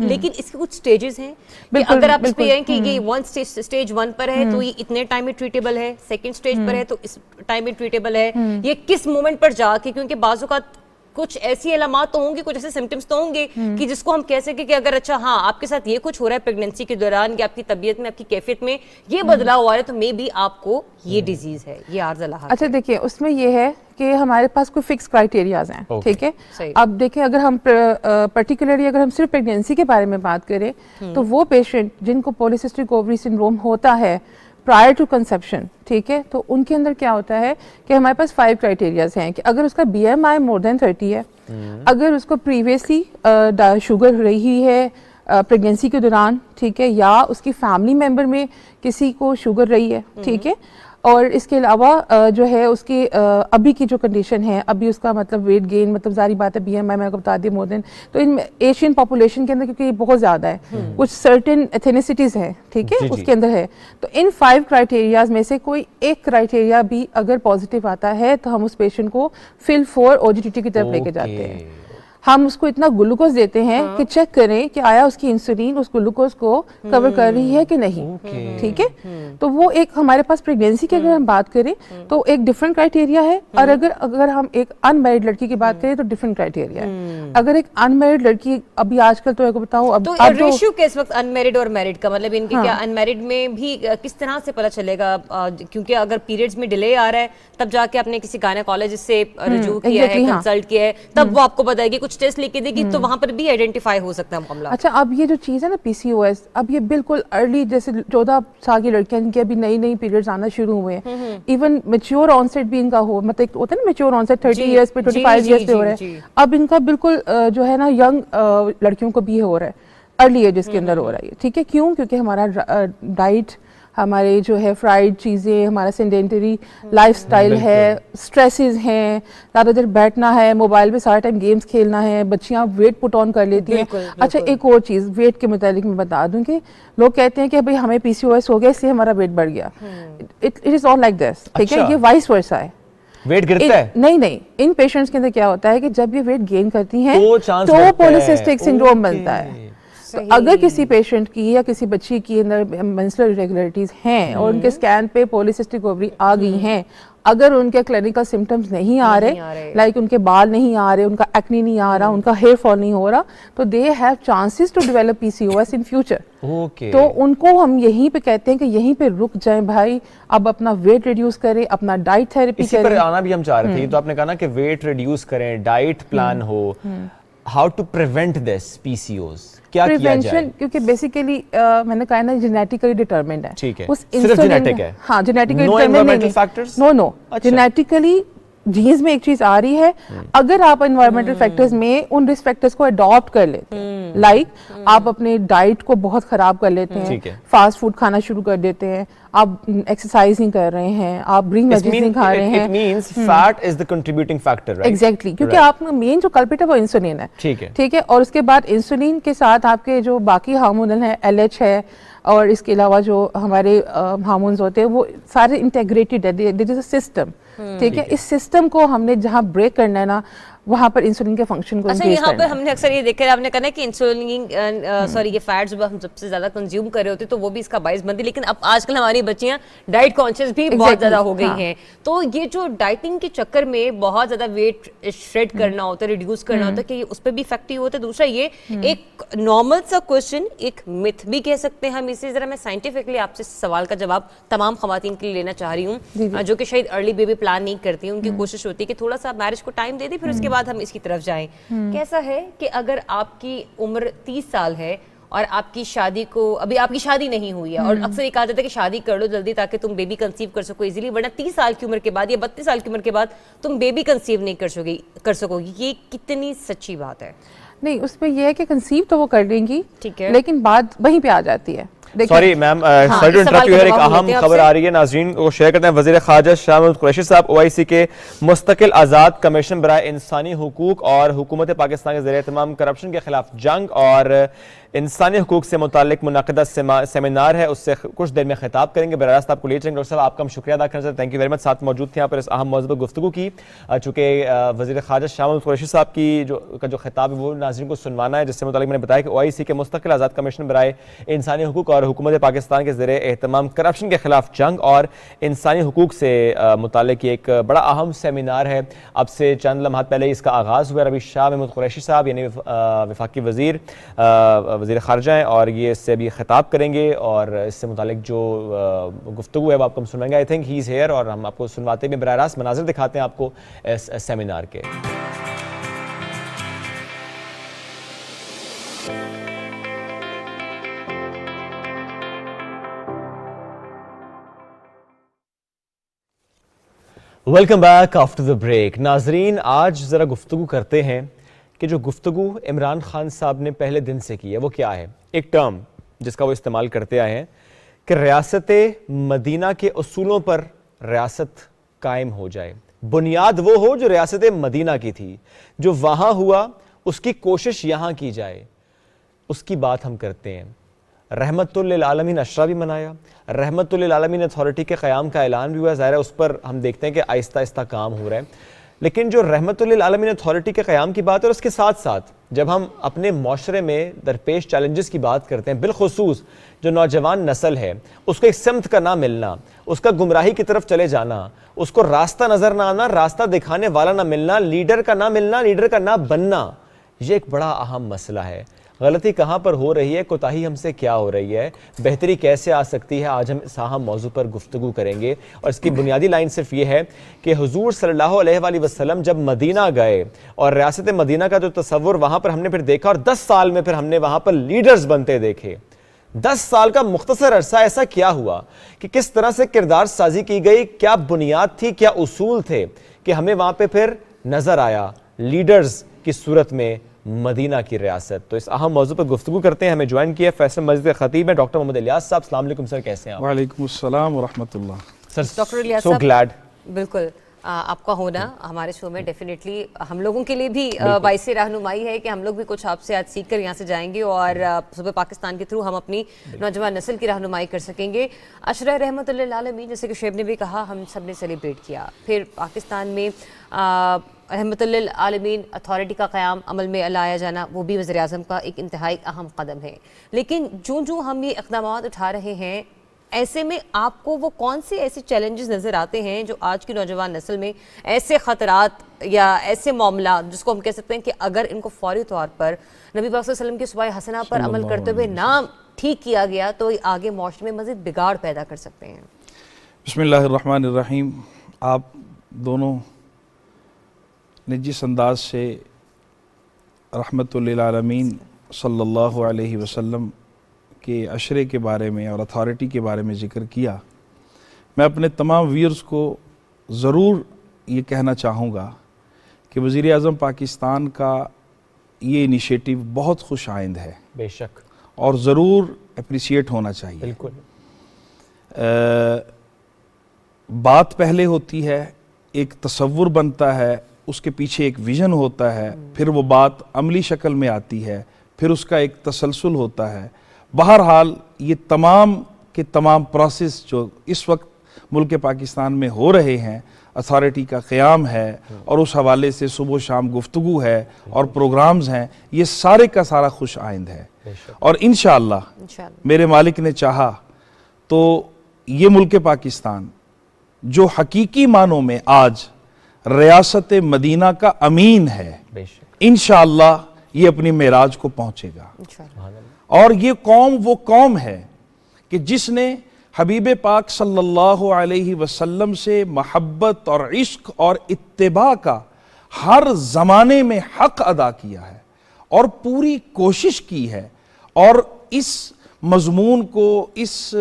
S1: لیکن اس کے کچھ سٹیجز ہیں کہ
S8: بالکل،
S1: اگر آپ اس پہ
S8: بالکل۔
S1: ہیں کہ یہ سٹیج 1 پر ہے تو یہ اتنے ٹائم میں ٹریٹیبل ہے، سیکنڈ سٹیج پر ہے تو اس ٹائم میں ٹریٹیبل ہے، یہ کس مومنٹ پر جا کے، کیونکہ بعض اوقات کچھ ایسی علامات تو ہوں گے، کچھ ایسے سمٹمز تو ہوں گے کہ جس کو ہم کہہ سکیں کہ اگر اچھا ہاں آپ کے ساتھ یہ کچھ ہو رہا ہے پریگننسی کے دوران یا آپ کی طبیعت میں، آپ کی کیفیت میں یہ بدلاؤ ہوا ہے تو مے بی آپ کو یہ ڈیزیز ہے، یہ عارضہ لاحق۔
S8: اچھا دیکھیں اس میں یہ ہے کہ ہمارے پاس کوئی فکس کرائٹیریاز ہیں، ٹھیک ہے؟ اب دیکھیں اگر ہم پرٹیکولرلی اگر ہم صرف پریگننسی کے بارے میں بات کریں تو وہ پیشنٹ جن کو پولیسسٹک اووری سنڈروم ہوتا ہے پرائر ٹو کنسیپشن، ٹھیک ہے، تو ان کے اندر کیا ہوتا ہے کہ ہمارے پاس 5 کرائٹیریاز ہیں کہ اگر اس کا BMI مور دین 30 ہے، اگر اس کو پریویسلی شوگر رہی ہے پریگننسی کے دوران، ٹھیک ہے، یا اس کی فیملی ممبر میں کسی کو شوگر رہی ہے، ٹھیک ہے، اور اس کے علاوہ جو ہے اس کی ابھی کی جو کنڈیشن ہے، ابھی اس کا مطلب ویٹ گین، مطلب ظاہری بات ہے BMI میں آپ کو بتا دیا مور دین، تو ان ایشین پاپولیشن کے اندر کیونکہ یہ بہت زیادہ ہے، کچھ سرٹن ایتھنیسٹیز ہیں، ٹھیک ہے، اس کے اندر ہے، تو ان 5 کرائٹیریاز میں سے کوئی ایک کرائٹیریا بھی اگر پازیٹیو آتا ہے تو ہم اس پیشنٹ کو فل فور OGTT کی طرف لے کے جاتے ہیں، ہم اس کو اتنا گلوکوز دیتے ہیں کہ چیک کریں کہ آیا اس کی انسولین اس گلوکوز کو کور کر رہی ہے کہ نہیں، ٹھیک ہے، تو وہ ایک ہمارے پاس پریگننسی کی اگر ہم بات کریں تو ایک ڈفرنٹ کرائٹیریا ہے، اور اگر ہم ایک ان میرڈ لڑکی کی بات کریں تو ڈفرنٹ کرائٹیریا ہے۔ اگر ایک ان میرڈ لڑکی ابھی آج کل تو آپ کو بتاؤں
S1: تو ریشیو کس وقت ان میرڈ اور میرڈ کا مطلب ان کی کیا ان میرڈ میں بھی کس طرح سے پتہ چلے گا، کیونکہ اگر پیریڈز میں ڈیلے آ رہا ہے تب جا کے آپ نے کسی گائنیکولوجسٹ سے رجوع کیا ہے، کنسلٹ کیا ہے، تب وہ آپ کو بتائے گی، کچھ ٹیسٹ لکھ کے دے گی تو وہاں پر بھی آئیڈینٹیفائی ہو سکتا ہے معاملہ۔
S8: اچھا اب یہ جو چیز ہے نا PCOS، اب یہ بالکل ارلی جیسے 14 سال کی لڑکیاں جن کی ابھی نئی پیریڈز آنا شروع ہوئے ہیں، ایون میچور آنسیٹ بھی ان کا ہو، مطلب ہوتا ہے نا میچور آنسیٹ 30 ایئرس پہ 25 ایئرس پہ ہو رہا ہے، اب ان کا بالکل جو ہے نا ینگ لڑکیوں کو بھی ہو رہا ہے، ارلی ایجز کے اندر ہو رہا ہے، ٹھیک ہے، کیوں؟ کیونکہ ہمارا ڈائٹ، ہمارے جو ہے فرائیڈ چیزیں، ہمارا سینڈینٹری لائف سٹائل ہے، سٹریسز ہیں، زیادہ دیر بیٹھنا ہے، موبائل پہ سارا ٹائم گیمز کھیلنا ہے، بچیاں ویٹ پٹ آن کر لیتی ہیں۔ اچھا ایک اور چیز ویٹ کے متعلق میں بتا دوں کہ لوگ کہتے ہیں کہ بھئی ہمیں PCOS ہو گیا اس لیے ہمارا ویٹ بڑھ گیا، it is all like this, ٹھیک ہے، یہ وائس ورسا ہے،
S2: ویٹ گرتا ہے؟
S8: نہیں، ان پیشنٹس کے اندر کیا ہوتا ہے کہ جب یہ ویٹ گین کرتی ہیں تو پولیسسٹک سنڈروم بنتا ہے۔ تو اگر کسی پیشنٹ کی یا کسی بچی کی اندر مینسٹرل ریگولرٹیز ہیں اور ان کے اسکین پہ پولیسسٹک اووری آ گئی ہیں، اگر ان کے کلینکل سمٹمز نہیں آ رہے، لائک ان کے بال نہیں آ رہے، ان کا ایکنی نہیں آ رہا، ان کا ہیئر فال نہیں ہو رہا، تو they have chances to develop PCOS in future. تو ان کو ہم یہیں پہ کہتے ہیں کہ یہیں پہ رک جائیں بھائی، اب اپنا ویٹ ریڈیوس کریں، اپنا ڈائٹ تھراپی کریں۔
S2: اسی پر آنا بھی ہم چاہ رہے تھے، تو آپ نے کہا نا کہ ویٹ ریڈیوس کریں، ڈائٹ پلان ہو، how to prevent this PCOS، کیا کیا جائے؟
S8: کیونکہ بیسیکلی میں نے کہا نا جینیٹیکلی ڈیٹرمنڈ ہے،
S2: ٹھیک ہے،
S8: صرف جینیٹک ہے، ہاں جینیٹیکلی ڈیٹرمنڈ، نو جینیٹیکلی جینز میں ایک چیز آ رہی ہے، اگر آپ انوائرمنٹل فیکٹرز میں ان رسک فیکٹرز کو اڈاپٹ کر لیتے ہیں، لائک آپ اپنے ڈائٹ کو بہت خراب کر لیتے ہیں، فاسٹ فوڈ کھانا شروع کر دیتے ہیں، آپ ایکسرسائز نہیں کر رہے ہیں، آپ گرین ویجز نہیں کھا رہے ہیں،
S2: it means fat is the contributing factor, right?
S8: Exactly, کیونکہ آپ کا مین جو کلپریٹ ہے وہ انسولین ہے، ٹھیک ہے، اور اس کے بعد انسولین کے ساتھ آپ کے جو باقی ہارمون ہیں LH ہے، اور اس کے علاوہ جو ہمارے ہارمونز ہوتے ہیں وہ سارے انٹیگریٹڈ ہے، دیر از اے سسٹم، ٹھیک ہے، اس سسٹم کو ہم نے جہاں بریک کرنا ہے نا وہاں پر انسولین کے فنکشن کو
S1: اچھا یہاں پر ہم نے اکثر یہ دیکھا ہے، آپ نے کہا نا کہ انسولین یہ فیٹس جو ہم سب سے زیادہ کنزیوم کر رہے ہوتے تو وہ بھی اس کا باعث بنتی، لیکن اب آج کل ہماری بچیاں ڈائٹ کانشیس بھی بہت زیادہ ہو گئی ہیں، تو یہ جو ڈائٹنگ کے چکر میں بہت زیادہ ویٹ شریڈ کرنا ہوتا ہے، ریڈیوس کرنا ہوتا ہے، کہ اس پہ بھی افیکٹو ہوتا ہے۔ دوسرا یہ ایک نارمل سا کوشچن، ایک متھ بھی کہہ سکتے ہیں ہم اسے، ذرا میں سائنٹیفکلی آپ سے سوال کا جواب تمام خواتین کے لیے لینا چاہ رہی ہوں جو کہ شاید ارلی بیبی پلان نہیں کرتی، ان کی کوشش ہوتی ہے کہ تھوڑا سا میرج کو ٹائم دے دیں پھر اس کے بعد ہم اس کی طرف جائیں۔ کیسا ہے کہ اگر آپ کی عمر 30 سال ہے اور آپ کی شادی کو ابھی آپ کی شادی نہیں ہوئی ہے، اور اکثر یہ کہا جاتا ہے کہ شادی کر لو جلدی تاکہ تم بیبی کنسیو کر سکو ایزیلی، ورنہ 30 سال کی عمر کے بعد یا 32 سال کی عمر کے بعد تم بیبی کنسیو نہیں کر سکو گی، یہ کتنی سچی بات ہے؟
S8: نہیں، اس میں یہ ہے کہ کنسیو تو وہ کر لیں گی، لیکن بات وہیں پہ آ جاتی ہے
S2: سوری میم سوری ٹو
S1: اس سوال
S2: انٹرپٹ یو،
S1: کا
S2: ایک
S1: جواب
S2: اہم
S1: لیتے ہیں آپ
S2: خبر
S1: سے۔
S2: آ رہی ہے، ناظرین کو شیئر کرتے ہیں۔ وزیر خارجہ شاہ محمود قریشی صاحب OIC کے مستقل آزاد کمیشن برائے انسانی حقوق اور حکومت پاکستان کے زیر اہتمام کرپشن کے خلاف جنگ اور انسانی حقوق سے متعلق منعقدہ سیمینار ہے، اس سے کچھ دیر میں خطاب کریں گے۔ براہ راست آپ کو لے چلیں گے۔ ڈاکٹر صاحب آپ کا ہم شکریہ ادا کرنا چاہتے ہیں، تھینک یو ویری مچ، ساتھ موجود تھے یہاں پر اس اہم موضوع پر گفتگو کی۔ چونکہ وزیر خارجہ شاہ محمود قریشی صاحب کی جو خطاب ہے وہ ناظرین کو سنوانا ہے، جس سے متعلق میں نے بتایا کہ OIC کے مستقل آزاد کمیشن برائے انسانی حقوق اور حکومت پاکستان کے زیر اہتمام کرپشن کے خلاف جنگ اور انسانی حقوق سے متعلق ایک بڑا اہم سیمینار ہے۔ اب سے چند لمحات پہلے اس کا آغاز ہوا۔ ابھی شاہ محمود قریشی صاحب یعنی وفاقی وزیر خارجہ ہیں اور یہ اس سے بھی خطاب کریں گے اور اس سے متعلق جو گفتگو ہے وہ آپ کو ہم سنوائیں گے۔ I think he is here اور ہم آپ کو سنواتے بھی براہ راست مناظر دکھاتے ہیں آپ کو اس سیمینار کے۔ Welcome back after the break. ناظرین آج ذرا گفتگو کرتے ہیں کہ جو گفتگو عمران خان صاحب نے پہلے دن سے کی ہے وہ کیا ہے۔ ایک ٹرم جس کا وہ استعمال کرتے آئے ہیں کہ ریاست مدینہ کے اصولوں پر ریاست قائم ہو جائے، بنیاد وہ ہو جو ریاست مدینہ کی تھی، جو وہاں ہوا اس کی کوشش یہاں کی جائے، اس کی بات ہم کرتے ہیں۔ رحمت للعالمین عشرہ بھی منایا، رحمت للعالمین اتھارٹی کے قیام کا اعلان بھی ہوا، ظاہر ہے اس پر ہم دیکھتے ہیں کہ آہستہ آہستہ کام ہو رہا ہے۔ لیکن جو رحمت للعالمین اتھارٹی کے قیام کی بات ہے اور اس کے ساتھ ساتھ جب ہم اپنے معاشرے میں درپیش چیلنجز کی بات کرتے ہیں، بالخصوص جو نوجوان نسل ہے اس کو ایک سمت کا نہ ملنا، اس کا گمراہی کی طرف چلے جانا، اس کو راستہ نظر نہ آنا، راستہ دکھانے والا نہ ملنا، لیڈر کا نہ ملنا، لیڈر کا نہ بننا، یہ ایک بڑا اہم مسئلہ ہے۔ غلطی کہاں پر ہو رہی ہے، کوتاہی ہم سے کیا ہو رہی ہے، بہتری کیسے آ سکتی ہے، آج ہم اس اہم موضوع پر گفتگو کریں گے۔ اور اس کی بنیادی لائن صرف یہ ہے کہ حضور صلی اللہ علیہ وآلہ وسلم جب مدینہ گئے اور ریاست مدینہ کا جو تصور وہاں پر ہم نے پھر دیکھا اور 10 سال میں پھر ہم نے وہاں پر لیڈرز بنتے دیکھے۔ 10 سال کا مختصر عرصہ ایسا کیا ہوا کہ کس طرح سے کردار سازی کی گئی، کیا بنیاد تھی، کیا اصول تھے کہ ہمیں وہاں پہ پھر نظر آیا لیڈرز کی صورت میں مدینہ کی ریاست۔ تو اس اہم موضوع پر گفتگو کرتے ہیں۔ ہمیں جوائن کیا فیصل مسجد کے خطیب ہیں ڈاکٹر محمد الیاس صاحب۔ السلام علیکم سر، کیسے ہیں آپ؟
S9: وعلیکم السلام ورحمۃ اللہ۔
S2: سر
S1: ڈاکٹر الیاس
S2: سو
S1: صاحب،
S2: گلیڈ
S1: بالکل آپ کا ہونا ہمارے شو میں ڈیفینیٹلی ہم لوگوں کے لیے بھی باعث رہنمائی ہے کہ ہم لوگ بھی کچھ آپ سے آج سیکھ کر یہاں سے جائیں گے اور صوبہ پاکستان کے تھرو ہم اپنی نوجوان نسل کی رہنمائی کر سکیں گے۔ عشرہ رحمت للعالمین جیسے کہ شعیب نے بھی کہا ہم سب نے سیلیبریٹ کیا، پھر پاکستان میں رحمت للعالمین اتھارٹی کا قیام عمل میں لایا جانا وہ بھی وزیر اعظم کا ایک انتہائی اہم قدم ہے۔ لیکن جو ہم یہ اقدامات اٹھا رہے ہیں، ایسے میں آپ کو وہ کون سے ایسے چیلنجز نظر آتے ہیں جو آج کی نوجوان نسل میں ایسے خطرات یا ایسے معاملات جس کو ہم کہہ سکتے ہیں کہ اگر ان کو فوری طور پر نبی پاک صلی اللہ علیہ وسلم کی اسوہ حسنہ پر عمل کرتے ہوئے نہ ٹھیک کیا گیا تو آگے معاشرے میں مزید بگاڑ پیدا کر سکتے ہیں؟
S9: بسم اللہ الرحمن الرحیم۔ آپ دونوں نے جس انداز سے رحمت للعالمین صلی اللہ علیہ وسلم کے عشرے کے بارے میں اور اتھارٹی کے بارے میں ذکر کیا، میں اپنے تمام ویئرز کو ضرور یہ کہنا چاہوں گا کہ وزیر اعظم پاکستان کا یہ انیشیٹو بہت خوش آئند ہے،
S2: بے شک،
S9: اور ضرور اپریشیٹ ہونا چاہیے۔
S2: بالکل
S9: بات پہلے ہوتی ہے، ایک تصور بنتا ہے، اس کے پیچھے ایک ویژن ہوتا ہے، پھر وہ بات عملی شکل میں آتی ہے، پھر اس کا ایک تسلسل ہوتا ہے۔ بہرحال یہ تمام کے تمام پروسیس جو اس وقت ملک پاکستان میں ہو رہے ہیں، اتھارٹی کا قیام ہے اور اس حوالے سے صبح و شام گفتگو ہے اور پروگرامز ہیں، یہ سارے کا سارا خوش آئند ہے۔ اور انشاءاللہ میرے مالک نے چاہا تو یہ ملک پاکستان جو حقیقی معنوں میں آج ریاست مدینہ کا امین ہے، انشاءاللہ یہ اپنی معراج کو پہنچے گا۔ اور یہ قوم وہ قوم ہے کہ جس نے حبیب پاک صلی اللہ علیہ وسلم سے محبت اور عشق اور اتباع کا ہر زمانے میں حق ادا کیا ہے اور پوری کوشش کی ہے، اور اس مضمون کو، اس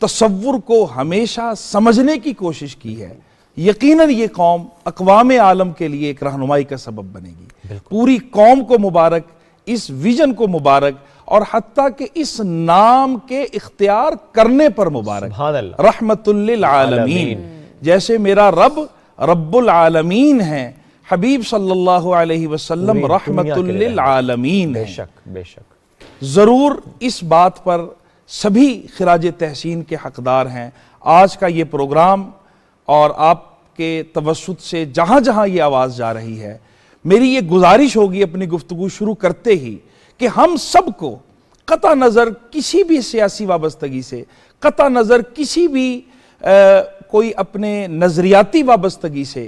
S9: تصور کو ہمیشہ سمجھنے کی کوشش کی ہے۔ یقیناً یہ قوم اقوام عالم کے لیے ایک رہنمائی کا سبب بنے گی۔ پوری قوم کو مبارک، اس ویژن کو مبارک، اور حتیٰ کہ اس نام کے اختیار کرنے پر مبارک.
S2: سبحان اللہ.
S9: رحمت للعالمین. جیسے میرا رب رب العالمین ہیں، حبیب صلی اللہ علیہ وسلم رحمت للعالمین ہیں.
S2: بے شک بے شک.
S9: ضرور اس بات پر سبھی خراج تحسین کے حقدار ہیں. آج کا یہ پروگرام اور آپ کے توسط سے جہاں جہاں یہ آواز جا رہی ہے، میری یہ گزارش ہوگی اپنی گفتگو شروع کرتے ہی کہ ہم سب کو قطع نظر کسی بھی سیاسی وابستگی سے، قطع نظر کسی بھی کوئی اپنے نظریاتی وابستگی سے،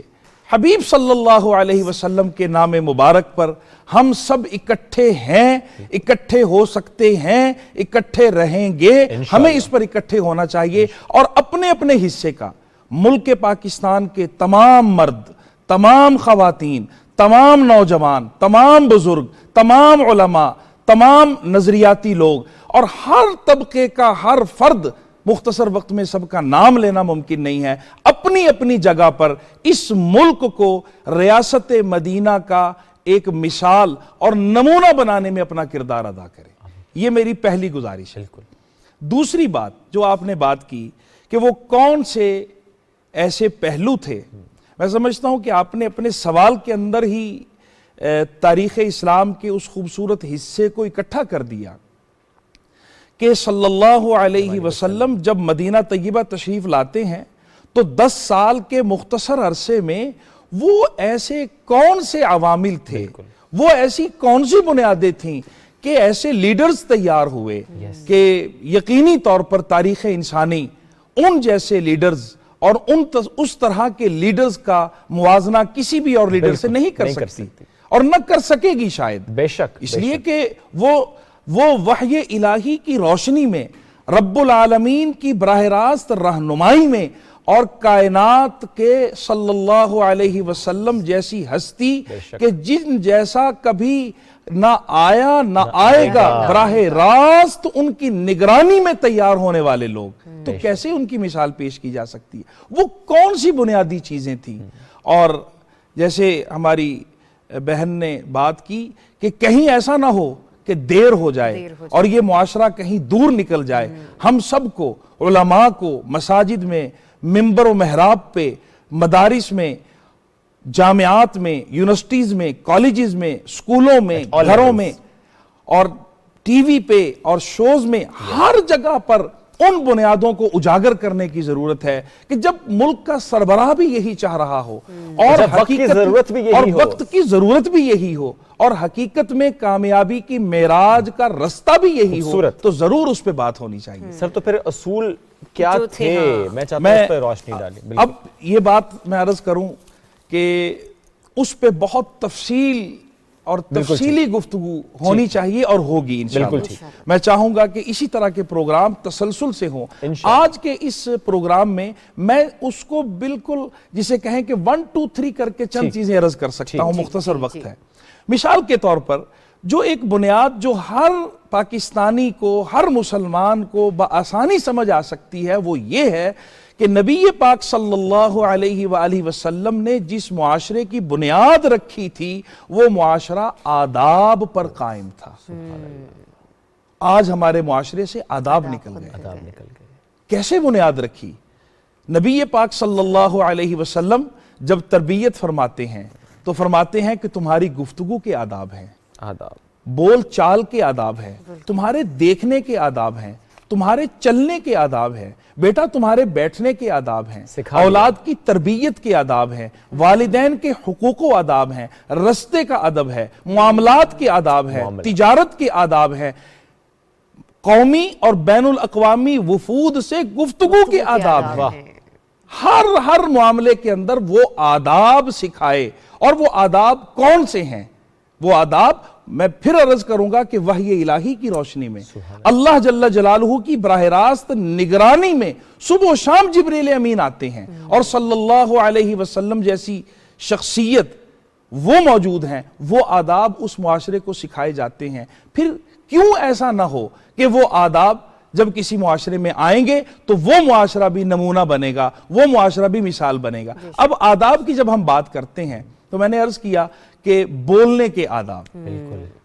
S9: حبیب صلی اللہ علیہ وسلم کے نام مبارک پر ہم سب اکٹھے ہیں، اکٹھے ہو سکتے ہیں، اکٹھے رہیں گے. ہمیں اس پر اکٹھے ہونا چاہیے اور اپنے اپنے حصے کا ملک پاکستان کے تمام مرد، تمام خواتین، تمام نوجوان، تمام بزرگ، تمام علماء، تمام نظریاتی لوگ اور ہر طبقے کا ہر فرد، مختصر وقت میں سب کا نام لینا ممکن نہیں ہے، اپنی اپنی جگہ پر اس ملک کو ریاست مدینہ کا ایک مثال اور نمونہ بنانے میں اپنا کردار ادا کرے. یہ میری پہلی گزارش ہے. دوسری بات جو آپ نے بات کی کہ وہ کون سے ایسے پہلو تھے، میں سمجھتا ہوں کہ آپ نے اپنے سوال کے اندر ہی تاریخ اسلام کے اس خوبصورت حصے کو اکٹھا کر دیا کہ صلی اللہ علیہ وسلم جب مدینہ طیبہ تشریف لاتے ہیں تو 10 سال کے مختصر عرصے میں وہ ایسے کون سے عوامل تھے، وہ ایسی کون سی بنیادیں تھیں کہ ایسے لیڈرز تیار ہوئے کہ یقینی طور پر تاریخ انسانی ان جیسے لیڈرز اور اس طرح کے لیڈرز کا موازنہ کسی بھی اور لیڈر سے نہیں کر سکتی اور نہ کر سکے گی شاید.
S2: بے شک.
S9: اس لیے کہ وہ وحی الہی کی روشنی میں، رب العالمین کی براہ راست رہنمائی میں اور کائنات کے صلی اللہ علیہ وسلم جیسی ہستی کہ جن جیسا کبھی نہ آیا نہ آئے گا، براہ راست ان کی نگرانی میں تیار ہونے والے لوگ، تو کیسے ان کی مثال پیش کی جا سکتی ہے؟ وہ کون سی بنیادی چیزیں تھیں؟ اور جیسے ہماری بہن نے بات کی کہ کہیں ایسا نہ ہو کہ دیر ہو جائے اور یہ معاشرہ کہیں دور نکل جائے. ہم سب کو، علماء کو، مساجد میں، منبر و محراب پہ، مدارس میں، جامعات میں، یونیورسٹیز میں، کالجز میں، سکولوں میں، گھروں میں اور ٹی وی پہ اور شوز میں، ہر جگہ پر ان بنیادوں کو اجاگر کرنے کی ضرورت ہے کہ جب ملک کا سربراہ بھی یہی چاہ رہا ہو اور
S2: وقت کی ضرورت بھی یہی ہو،
S9: وقت کی ضرورت بھی یہی ہو اور حقیقت میں کامیابی کی معراج کا رستہ بھی یہی ہو، تو ضرور اس پہ بات ہونی چاہیے.
S2: سر تو پھر اصول کیا تھے؟ میں چاہتا ہوں اس پہ روشنی ڈالیں.
S9: اب یہ بات میں عرض کروں کہ اس پہ بہت تفصیل اور تفصیلی گفتگو ہونی چاہیے اور ہوگی انشاءاللہ. میں چاہوں گا کہ اسی طرح کے پروگرام تسلسل سے ہوں. آج کے اس پروگرام میں میں اس کو بالکل جسے کہیں کہ 1 2 3 کر کے چند چیزیں عرض کر سکتا ہوں، مختصر وقت ہے. مثال کے طور پر جو ایک بنیاد جو ہر پاکستانی کو، ہر مسلمان کو بآسانی سمجھ آ سکتی ہے، وہ یہ ہے کہ نبی پاک صلی اللہ علیہ وآلہ وسلم نے جس معاشرے کی بنیاد رکھی تھی وہ معاشرہ آداب پر قائم تھا. آج ہمارے معاشرے سے آداب نکل گئے. کیسے بنیاد رکھی؟ نبی پاک صلی اللہ علیہ وسلم جب تربیت فرماتے ہیں تو فرماتے ہیں کہ تمہاری گفتگو کے آداب ہیں، بول چال کے آداب ہیں، تمہارے دیکھنے کے آداب ہیں، تمہارے چلنے کے آداب ہیں، بیٹا تمہارے بیٹھنے کے آداب ہیں، اولاد کی تربیت کے آداب ہیں، والدین کے حقوق و آداب ہیں، رستے کا ادب ہے، معاملات کے آداب ہیں، تجارت کے آداب ہیں، قومی اور بین الاقوامی وفود سے گفتگو کے آداب ہیں. ہر معاملے کے اندر وہ آداب سکھائے. اور وہ آداب کون سے ہیں؟ وہ آداب میں پھر عرض کروں گا کہ وحی الہی کی روشنی میں، اللہ جل جلالہ کی براہ راست نگرانی میں صبح و شام جبریل امین آتے ہیں اور صلی اللہ علیہ وسلم جیسی شخصیت وہ موجود ہیں. وہ آداب اس معاشرے کو سکھائے جاتے ہیں. پھر کیوں ایسا نہ ہو کہ وہ آداب جب کسی معاشرے میں آئیں گے تو وہ معاشرہ بھی نمونہ بنے گا، وہ معاشرہ بھی مثال بنے گا. اب آداب کی جب ہم بات کرتے ہیں تو میں نے عرض کیا کہ بولنے کے آداب.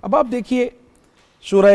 S9: اب آپ دیکھیے سورہ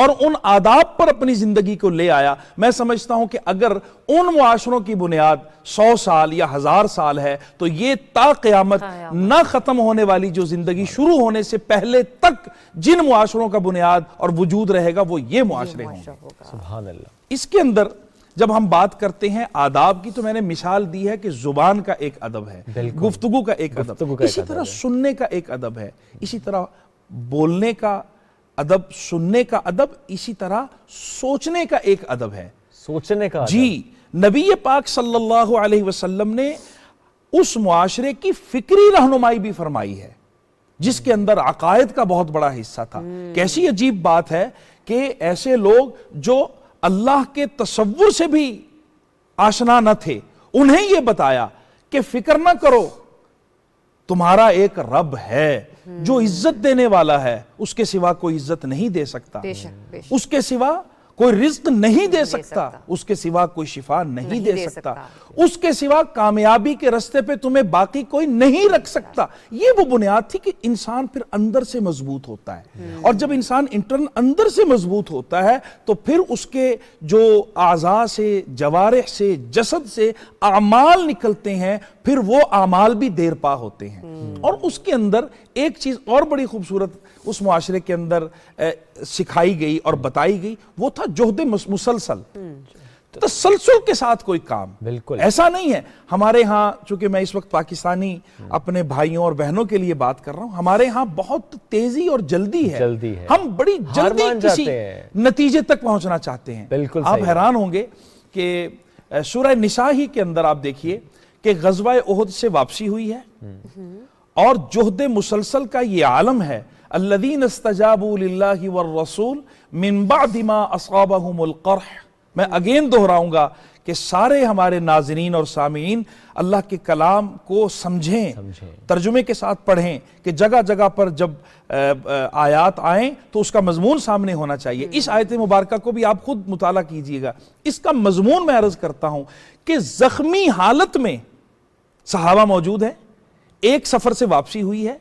S9: اور ان آداب پر اپنی زندگی کو لے آیا. میں سمجھتا ہوں کہ اگر ان معاشروں کی بنیاد 100 سال یا 1000 سال ہے تو یہ تا قیامت نہ ختم ہونے والی جو زندگی شروع ہونے سے پہلے تک جن معاشروں کا بنیاد اور وجود رہے گا وہ یہ معاشرے ہوں گے.
S2: سبحان اللہ.
S9: اس کے اندر جب ہم بات کرتے ہیں آداب کی تو میں نے مثال دی ہے کہ زبان کا ایک ادب ہے, گفتگو کا ایک ادب, اسی طرح سننے کا ایک ادب ہے, اسی طرح بولنے کا ادب, سننے کا ادب, اسی طرح سوچنے کا ایک ادب ہے.
S2: سوچنے کا
S9: جی, نبی پاک صلی اللہ علیہ وسلم نے اس معاشرے کی فکری رہنمائی بھی فرمائی ہے جس کے اندر عقائد کا بہت بڑا حصہ تھا. کیسی عجیب بات ہے کہ ایسے لوگ جو اللہ کے تصور سے بھی آشنا نہ تھے, انہیں یہ بتایا کہ فکر نہ کرو, تمہارا ایک رب ہے جو عزت دینے والا ہے, اس کے سوا کوئی عزت نہیں دے سکتا, اس کے سوا کوئی رزق نہیں دے سکتا, اس کے سوا کوئی شفا نہیں دے سکتا, اس کے سوا کامیابی کے رستے پہ تمہیں باقی کوئی نہیں رکھ سکتا. یہ وہ بنیاد تھی کہ انسان پھر اندر سے مضبوط ہوتا ہے, اور جب انسان اندر سے مضبوط ہوتا ہے تو پھر اس کے جو اعضاء سے, جوارح سے, جسد سے اعمال نکلتے ہیں, پھر وہ اعمال بھی دیر پا ہوتے ہیں. اور اس کے اندر ایک چیز اور بڑی خوبصورت اس معاشرے کے اندر سکھائی گئی اور بتائی گئی, وہ تھا جہد مسلسل, تسلسل کے ساتھ کوئی کام.
S2: بالکل
S9: ایسا نہیں ہے ہمارے ہاں, چونکہ میں اس وقت پاکستانی اپنے بھائیوں اور بہنوں کے لیے بات کر رہا ہوں, ہمارے ہاں بہت تیزی اور جلدی ہے, ہم بڑی جلدی کسی نتیجے تک پہنچنا چاہتے ہیں. آپ حیران ہوں گے کہ سورہ نساء ہی کے اندر آپ دیکھیے کہ غزوہ احد سے واپسی ہوئی ہے, اور جہد مسلسل کا یہ عالم ہے, الذین استجابوا للہ والرسول من بعد ما اصابہم القرح. میں اگین دہراؤں گا کہ سارے ہمارے ناظرین اور سامعین اللہ کے کلام کو سمجھیں, ترجمے کے ساتھ پڑھیں, کہ جگہ جگہ پر جب آیات آئیں تو اس کا مضمون سامنے ہونا چاہیے. اس آیت مبارکہ کو بھی آپ خود مطالعہ کیجئے گا. اس کا مضمون میں عرض کرتا ہوں کہ زخمی حالت میں صحابہ موجود ہیں, ایک سفر سے واپسی ہوئی ہے,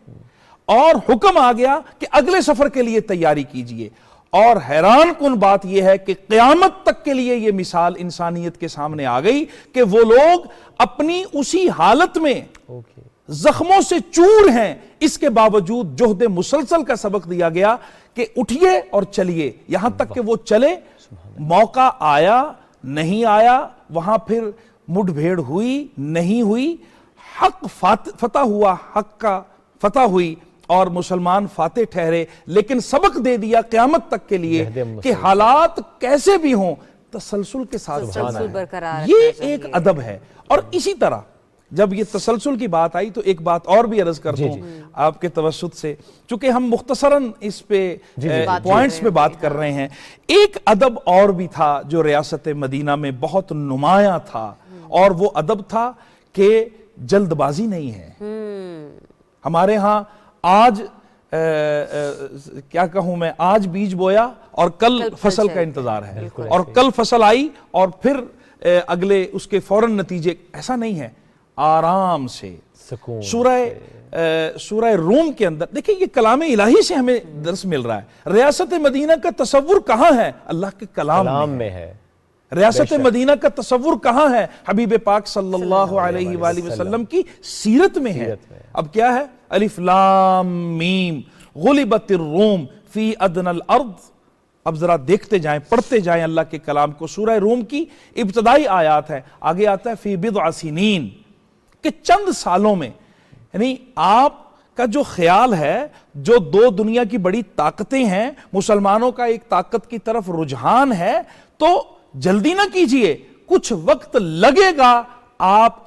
S9: اور حکم آ گیا کہ اگلے سفر کے لیے تیاری کیجئے. اور حیران کن بات یہ ہے کہ قیامت تک کے لیے یہ مثال انسانیت کے سامنے آ گئی کہ وہ لوگ اپنی اسی حالت میں زخموں سے چور ہیں, اس کے باوجود جہد مسلسل کا سبق دیا گیا کہ اٹھیے اور چلیے, یہاں تک کہ وہ چلے. موقع آیا نہیں آیا, وہاں پھر مڈ بھیڑ ہوئی نہیں ہوئی, حق فتح ہوا, حق کا فتح ہوئی, اور مسلمان فاتح ٹھہرے, لیکن سبق دے دیا قیامت تک کے لیے کہ حالات کیسے بھی ہوں تسلسل کے ساتھ چلنا, یہ ایک ادب ہے. اور اسی طرح جب یہ تسلسل کی بات آئی تو ایک بات اور بھی عرض کرتا ہوں آپ کے توسط سے, چونکہ ہم مختصراً اس پہ پوائنٹس پہ بات کر رہے ہیں. ایک ادب اور بھی تھا جو ریاست مدینہ میں بہت نمایاں تھا, اور وہ ادب تھا کہ جلد بازی نہیں ہے. ہمارے ہاں آج کیا کہوں میں, آج بیج بویا اور کل فصل کا انتظار ہے, اور کل فصل آئی اور پھر اگلے اس کے فوراً نتیجے. ایسا نہیں ہے, آرام سے. سورہ روم کے اندر دیکھیں, یہ کلام الہی سے ہمیں درس مل رہا ہے. ریاست مدینہ کا تصور کہاں ہے؟ اللہ کے کلام میں ہے. ریاست مدینہ کا تصور کہاں ہے؟ حبیب پاک صلی اللہ علیہ وآلہ وسلم کی سیرت میں ہے. اب کیا ہے؟ الف لام میم غلبت الروم فی ادنى الارض. اب ذرا دیکھتے جائیں, پڑھتے جائیں اللہ کے کلام کو. سورہ روم کی ابتدائی آیات ہے, آگے آتا ہے فی بضع سنین, کہ چند سالوں میں. یعنی آپ کا جو خیال ہے, جو دو دنیا کی بڑی طاقتیں ہیں, مسلمانوں کا ایک طاقت کی طرف رجحان ہے, تو جلدی نہ کیجئے, کچھ وقت لگے گا. آپ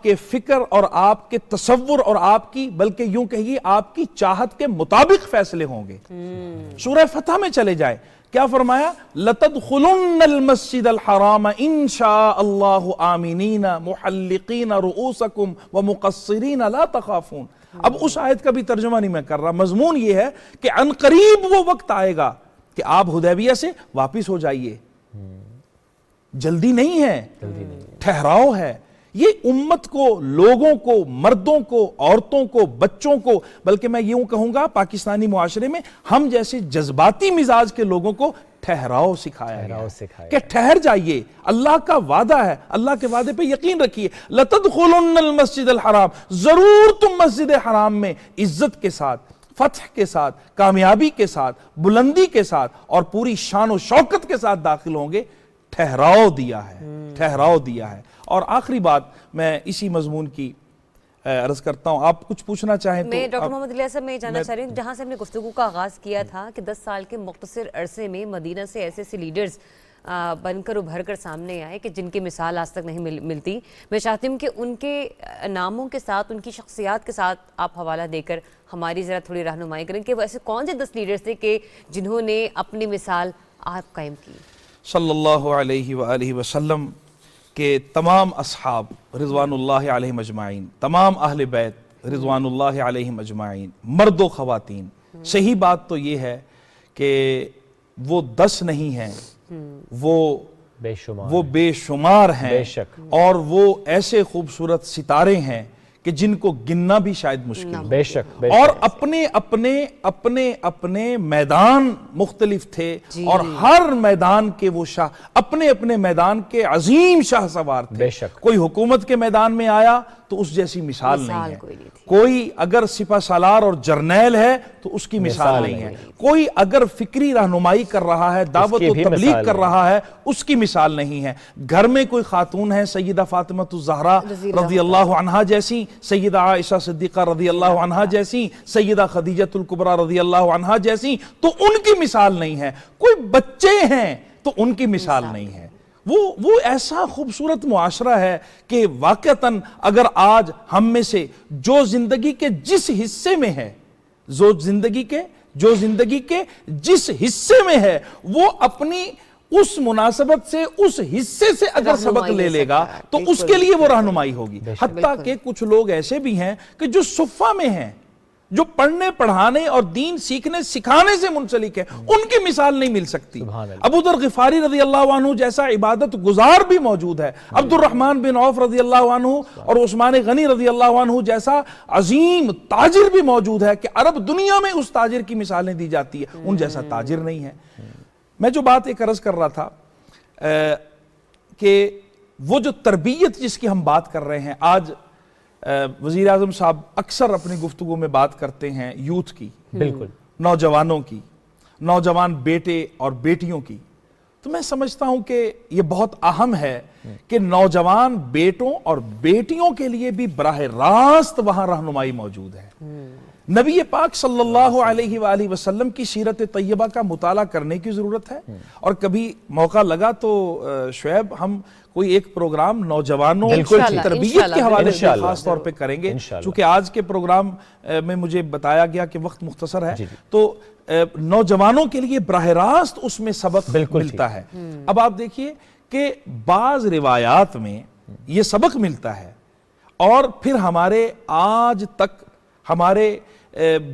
S9: کے فکر اور آپ کے تصور اور آپ کی, بلکہ یوں کہیے آپ کی چاہت کے مطابق فیصلے ہوں گے. سورہ فتح میں چلے جائیں, کیا فرمایا؟ لَتَدْخُلُنَّ الْمَسْجِدَ الْحَرَامَ إِن شَاءَ اللَّهُ آمِنِينَ مُحَلِّقِينَ رُؤُوسَكُمْ وَمُقَصِّرِينَ لَا تَخَافُونَ. اب اس آیت کا بھی ترجمہ نہیں میں کر رہا, مضمون یہ ہے کہ عن قریب وہ وقت آئے گا کہ آپ حدیبیہ سے واپس ہو جائیے. جلدی نہیں ہے, ٹھہراؤ ہے. یہ امت کو, لوگوں کو, مردوں کو, عورتوں کو, بچوں کو, بلکہ میں یوں کہوں گا پاکستانی معاشرے میں ہم جیسے جذباتی مزاج کے لوگوں کو ٹھہراؤ سکھایا گیا کہ ٹھہر جائیے, اللہ کا وعدہ ہے, اللہ کے وعدے پہ یقین رکھیے. لَتَدْخُلُنَّ الْمَسْجِدَ الْحَرَامِ, ضرور تم مسجد حرام میں عزت کے ساتھ, فتح کے ساتھ, کامیابی کے ساتھ, بلندی کے ساتھ اور پوری شان و شوکت کے ساتھ داخل ہوں گے. ٹھہراؤ دیا ہے, ٹھہراؤ دیا ہے. اور آخری بات میں اسی مضمون کی عرض کرتا ہوں, آپ کچھ پوچھنا چاہیں تو.
S1: میں ڈاکٹر محمد الیاس صاحب میں جاننا چاہ رہی ہوں, جہاں سے ہم نے گفتگو کا آغاز کیا تھا کہ 10 سال کے مختصر عرصے میں مدینہ سے ایسے ایسے لیڈرز بن کر ابھر کر سامنے آئے کہ جن کی مثال آج تک نہیں ملتی. میں چاہتی ہوں کہ ان کے ناموں کے ساتھ, ان کی شخصیات کے ساتھ آپ حوالہ دے کر ہماری ذرا تھوڑی رہنمائی کریں کہ وہ ایسے کون سے 10 لیڈرز تھے کہ جنہوں نے اپنی مثال آپ قائم کی.
S9: صلی اللہ علیہ وآلہ وسلم کہ تمام اصحاب رضوان اللہ علیہم اجمعین, تمام اہل بیت رضوان اللہ علیہم اجمعین, مرد و خواتین, صحیح بات تو یہ ہے کہ وہ 10 نہیں ہیں, وہ بے شمار ہیں, اور وہ ایسے خوبصورت ستارے ہیں کہ جن کو گننا بھی شاید مشکل ہو.
S2: بے شک.
S9: اور اپنے اپنے میدان مختلف تھے, اور ہر میدان کے وہ شاہ, اپنے میدان کے عظیم شاہ سوار تھے. کوئی حکومت کے میدان میں آیا تو اس جیسی مثال نہیں ہے, کوئی اگر سپہ سالار اور جرنیل ہے تو اس کی مثال نہیں ہے, کوئی اگر فکری رہنمائی کر رہا ہے, دعوت و تبلیغ کر رہا ہے, اس کی مثال نہیں ہے. گھر میں کوئی خاتون ہے, سیدہ فاطمہ الزہرا رضی اللہ عنہا جیسی, سیدہ عائشہ صدیقہ رضی اللہ عنہا جیسی, سیدہ خدیجہ الکبریٰ رضی اللہ عنہا جیسی, تو ان کی مثال نہیں ہے. کوئی بچے ہیں تو ان کی مثال نہیں ہے. وہ ایسا خوبصورت معاشرہ ہے کہ واقعتاً اگر آج ہم میں سے جو زندگی کے جس حصے میں ہے, جو زندگی کے جس حصے میں ہے, وہ اپنی اس مناسبت سے, اس حصے سے اگر سبق لے گا تو اس کے لیے وہ رہنمائی ہوگی. حتیٰ کہ کچھ لوگ ایسے بھی ہیں کہ جو صفہ میں ہیں, جو پڑھنے پڑھانے اور دین سیکھنے سکھانے سے منسلک ہے, ان کی مثال نہیں مل سکتی. ابو ذر غفاری رضی اللہ عنہ جیسا عبادت گزار بھی موجود ہے, عبد الرحمن بن عوف رضی اللہ عنہ اور عثمان غنی رضی اللہ عنہ جیسا عظیم تاجر بھی موجود ہے کہ عرب دنیا میں اس تاجر کی مثالیں دی جاتی ہے, ان جیسا تاجر نہیں ہے. میں جو بات ایک عرض کر رہا تھا کہ وہ جو تربیت جس کی ہم بات کر رہے ہیں, آج وزیر اعظم صاحب اکثر اپنی گفتگو میں بات کرتے ہیں یوتھ کی, بالکل, نوجوانوں کی, نوجوان بیٹے اور بیٹیوں کی. تو میں سمجھتا ہوں کہ یہ بہت اہم ہے کہ نوجوان بیٹوں اور بیٹیوں کے لیے بھی براہ راست وہاں رہنمائی موجود ہے. نبی پاک صلی اللہ علیہ وآلہ وسلم کی سیرت طیبہ کا مطالعہ کرنے کی ضرورت ہے, اور کبھی موقع لگا تو شعیب ہم کوئی ایک پروگرام نوجوانوں کی تربیت کے حوالے سے خاص طور پہ کریں گے, چونکہ آج کے پروگرام میں مجھے بتایا گیا کہ وقت مختصر ہے, تو نوجوانوں کے لیے براہ راست اس میں سبق ملتا ہے. اب آپ دیکھیے کہ بعض روایات میں یہ سبق ملتا ہے, اور پھر ہمارے آج تک ہمارے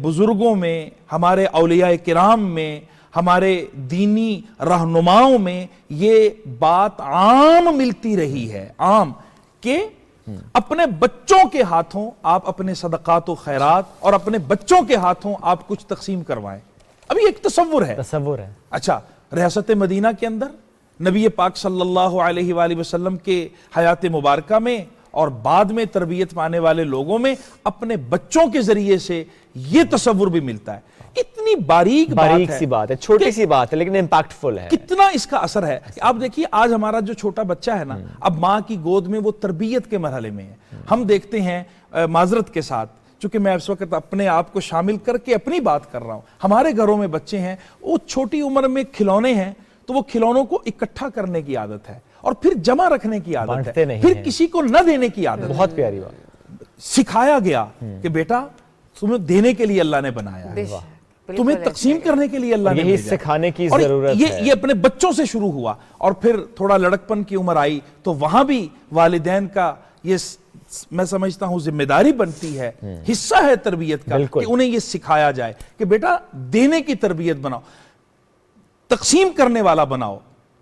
S9: بزرگوں میں, ہمارے اولیاء کرام میں, ہمارے دینی رہنماؤں میں یہ بات عام ملتی رہی ہے, عام, کہ اپنے بچوں کے ہاتھوں آپ اپنے صدقات و خیرات اور اپنے بچوں کے ہاتھوں آپ کچھ تقسیم کروائیں. ابھی ایک تصور ہے. اچھا, ریاست مدینہ کے اندر نبی پاک صلی اللہ علیہ وآلہ وسلم کے حیات مبارکہ میں اور بعد میں تربیت پانے والے لوگوں میں اپنے بچوں کے ذریعے سے یہ تصور بھی ملتا ہے. اتنی باریک سی بات ہے,
S2: چھوٹی سی بات ہے, لیکن امپیکٹفل ہے.
S9: کتنا اس کا اثر ہے. آپ دیکھیے آج ہمارا جو چھوٹا بچہ ہے نا, اب ماں کی گود میں وہ تربیت کے مرحلے میں ہے. ہم دیکھتے ہیں معذرت کے ساتھ, چونکہ میں اس وقت اپنے آپ کو شامل کر کے اپنی بات کر رہا ہوں, ہمارے گھروں میں بچے ہیں, وہ چھوٹی عمر میں کھلونے ہیں تو وہ کھلونوں کو اکٹھا کرنے کی عادت ہے, اور پھر جمع رکھنے کی عادت ہے, پھر کسی کو نہ دینے کی عادت.
S2: بہت پیاری بات.
S9: سکھایا گیا کہ بیٹا تمہیں دینے کے لیے اللہ نے بنایا ہے, تمہیں تقسیم کرنے کے لیے اللہ نے
S2: یہی سکھانے کی ضرورت ہے.
S9: یہ اپنے بچوں سے شروع ہوا, اور پھر تھوڑا لڑکپن کی عمر آئی تو وہاں بھی والدین کا یہ میں سمجھتا ہوں ذمہ داری بنتی ہے, حصہ ہے تربیت کا, کہ انہیں یہ سکھایا جائے کہ بیٹا دینے کی تربیت بناؤ, تقسیم کرنے والا بناؤ.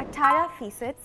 S10: 18%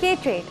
S10: K-Trade,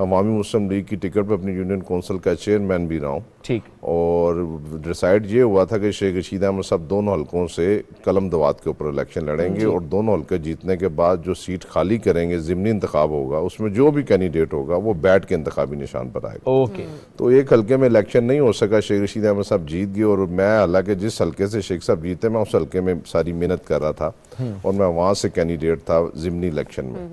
S11: عوامی مسلم لیگ کی ٹکٹ پہ اپنی یونین کونسل کا چیئرمین بھی رہا ہوں.
S2: ٹھیک.
S11: اور ڈیسائیڈ یہ ہوا تھا کہ شیخ رشید احمد صاحب دونوں حلقوں سے قلم دوات کے اوپر الیکشن لڑیں گے, اور دونوں حلقے جیتنے کے بعد جو سیٹ خالی کریں گے, ضمنی انتخاب ہوگا, اس میں جو بھی کینڈیڈیٹ ہوگا وہ بیٹ کے انتخابی نشان پر آئے گا.
S2: اوکے.
S11: تو ایک حلقے میں الیکشن نہیں ہو سکا, شیخ رشید احمد صاحب جیت گئے, اور میں حالانکہ جس حلقے سے شیخ صاحب جیتے میں اس حلقے میں ساری محنت کر رہا تھا, اور میں وہاں سے کینڈیڈیٹ تھا ضمنی الیکشن میں.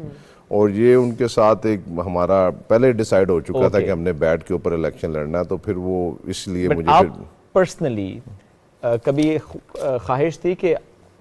S11: اور یہ ان کے ساتھ ایک ہمارا پہلے ڈیسائیڈ ہو چکا تھا کہ ہم نے بیٹ کے اوپر الیکشن لڑنا ہے, تو پھر وہ اس لیے مجھے
S2: آپ پرسنلی کبھی خواہش تھی کہ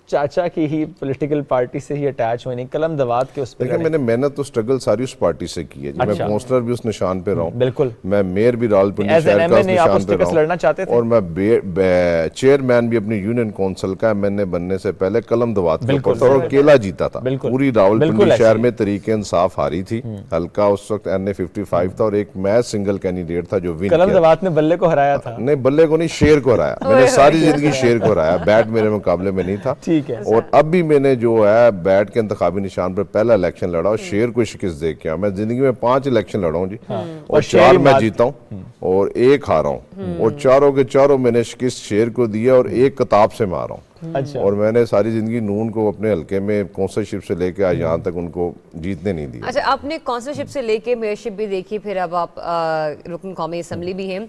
S2: چاچا کی ہی پولیٹیکل پارٹی سے ہی اٹیچ ہوئے, نہیں قلم دوات کے اس پہ؟
S11: لیکن میں نے محنت تو سٹرگل ساری اس پارٹی سے کی ہے. میں کونسلر بھی اس نشان پہ رہا ہوں,
S2: بالکل.
S11: میں میئر بھی راولپنڈی شہر کا اس نشان پہ رہا ہوں, اور میں چیئرمین بھی اپنی یونین کونسل کا میں نے بننے سے پہلے قلم دوات کے اوپر تھا, اور اکیلا جیتا تھا. پوری راولپنڈی شہر میں تحریک انصاف ہاری تھی, حلقہ اس وقت NA55 تھا, اور ایک میں سنگل کینڈیڈیٹ تھا جو ون کیا.
S2: قلم دوات نے بلے کو ہرایا تھا؟
S11: نہیں, بلے کو نہیں, شیر کو ہرایا. میں نے ساری زندگی شیر کو ہرایا, بیٹ میرے مقابلے میں نہیں تھا. اور اب بھی میں نے جو ہے بیٹ کے انتخابی نشان پر پہلا الیکشن لڑا, اور شیر کو شکست دے کے. میں زندگی میں 5 الیکشن لڑا ہوں جی, اور 4 میں جیتا ہوں اور 1 ہارا ہوں, اور چاروں کے چاروں میں نے شکست شیر کو دیا, اور 1 کتاب سے مارا ہوں. اور میں نے ساری زندگی نون کو اپنے حلقے میں کونسلرشپ سے لے کے آج یہاں تک ان کو جیتنے نہیں دیا.
S1: اچھا, آپ نے کونسلرشپ سے لے کے میئرشپ بھی دیکھی, پھر اب آپ رکن قومی اسمبلی بھی ہیں.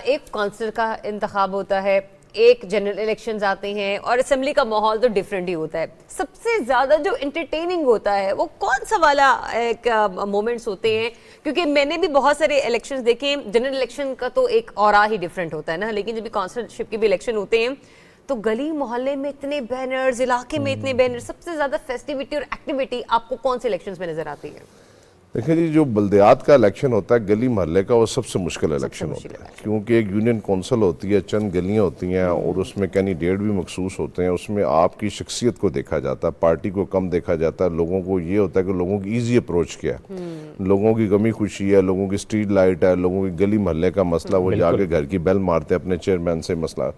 S1: ایک کونسلر کا انتخاب ہوتا ہے, ایک جنرل الیکشنز آتے ہیں, اور اسمبلی کا ماحول تو ڈیفرنٹ ہی ہوتا ہے. سب سے زیادہ جو انٹرٹیننگ ہوتا ہے وہ کون سا والا ایک مومنٹس ہوتے ہیں؟ کیونکہ میں نے بھی بہت سارے الیکشنز دیکھے ہیں. جنرل الیکشن کا تو ایک اورا ہی ڈیفرنٹ ہوتا ہے نا, لیکن جب بھی کونسلرشپ کے بھی الیکشن ہوتے ہیں تو گلی محلے میں اتنے بینرز, علاقے میں اتنے بینرز, سب سے زیادہ فیسٹیوٹی اور ایکٹیویٹی آپ کو کون سے الیکشنز میں نظر آتی ہے؟
S11: دیکھیں جی, جو بلدیات کا الیکشن ہوتا ہے گلی محلے کا, وہ سب سے مشکل الیکشن ہوتا ہے, کیونکہ ایک یونین کونسل ہوتی ہے, چند گلیاں ہوتی ہیں, اور اس میں کینڈیڈیٹ بھی مخصوص ہوتے ہیں. اس میں آپ کی شخصیت کو دیکھا جاتا ہے, پارٹی کو کم دیکھا جاتا ہے. لوگوں کو یہ ہوتا ہے کہ لوگوں کی ایزی اپروچ کیا ہے, لوگوں کی غمی خوشی ہے, لوگوں کی اسٹریٹ لائٹ ہے, لوگوں کی گلی محلے کا مسئلہ, وہ جا کے گھر کی بیل مارتے ہیں اپنے چیئرمین سے مسئلہ.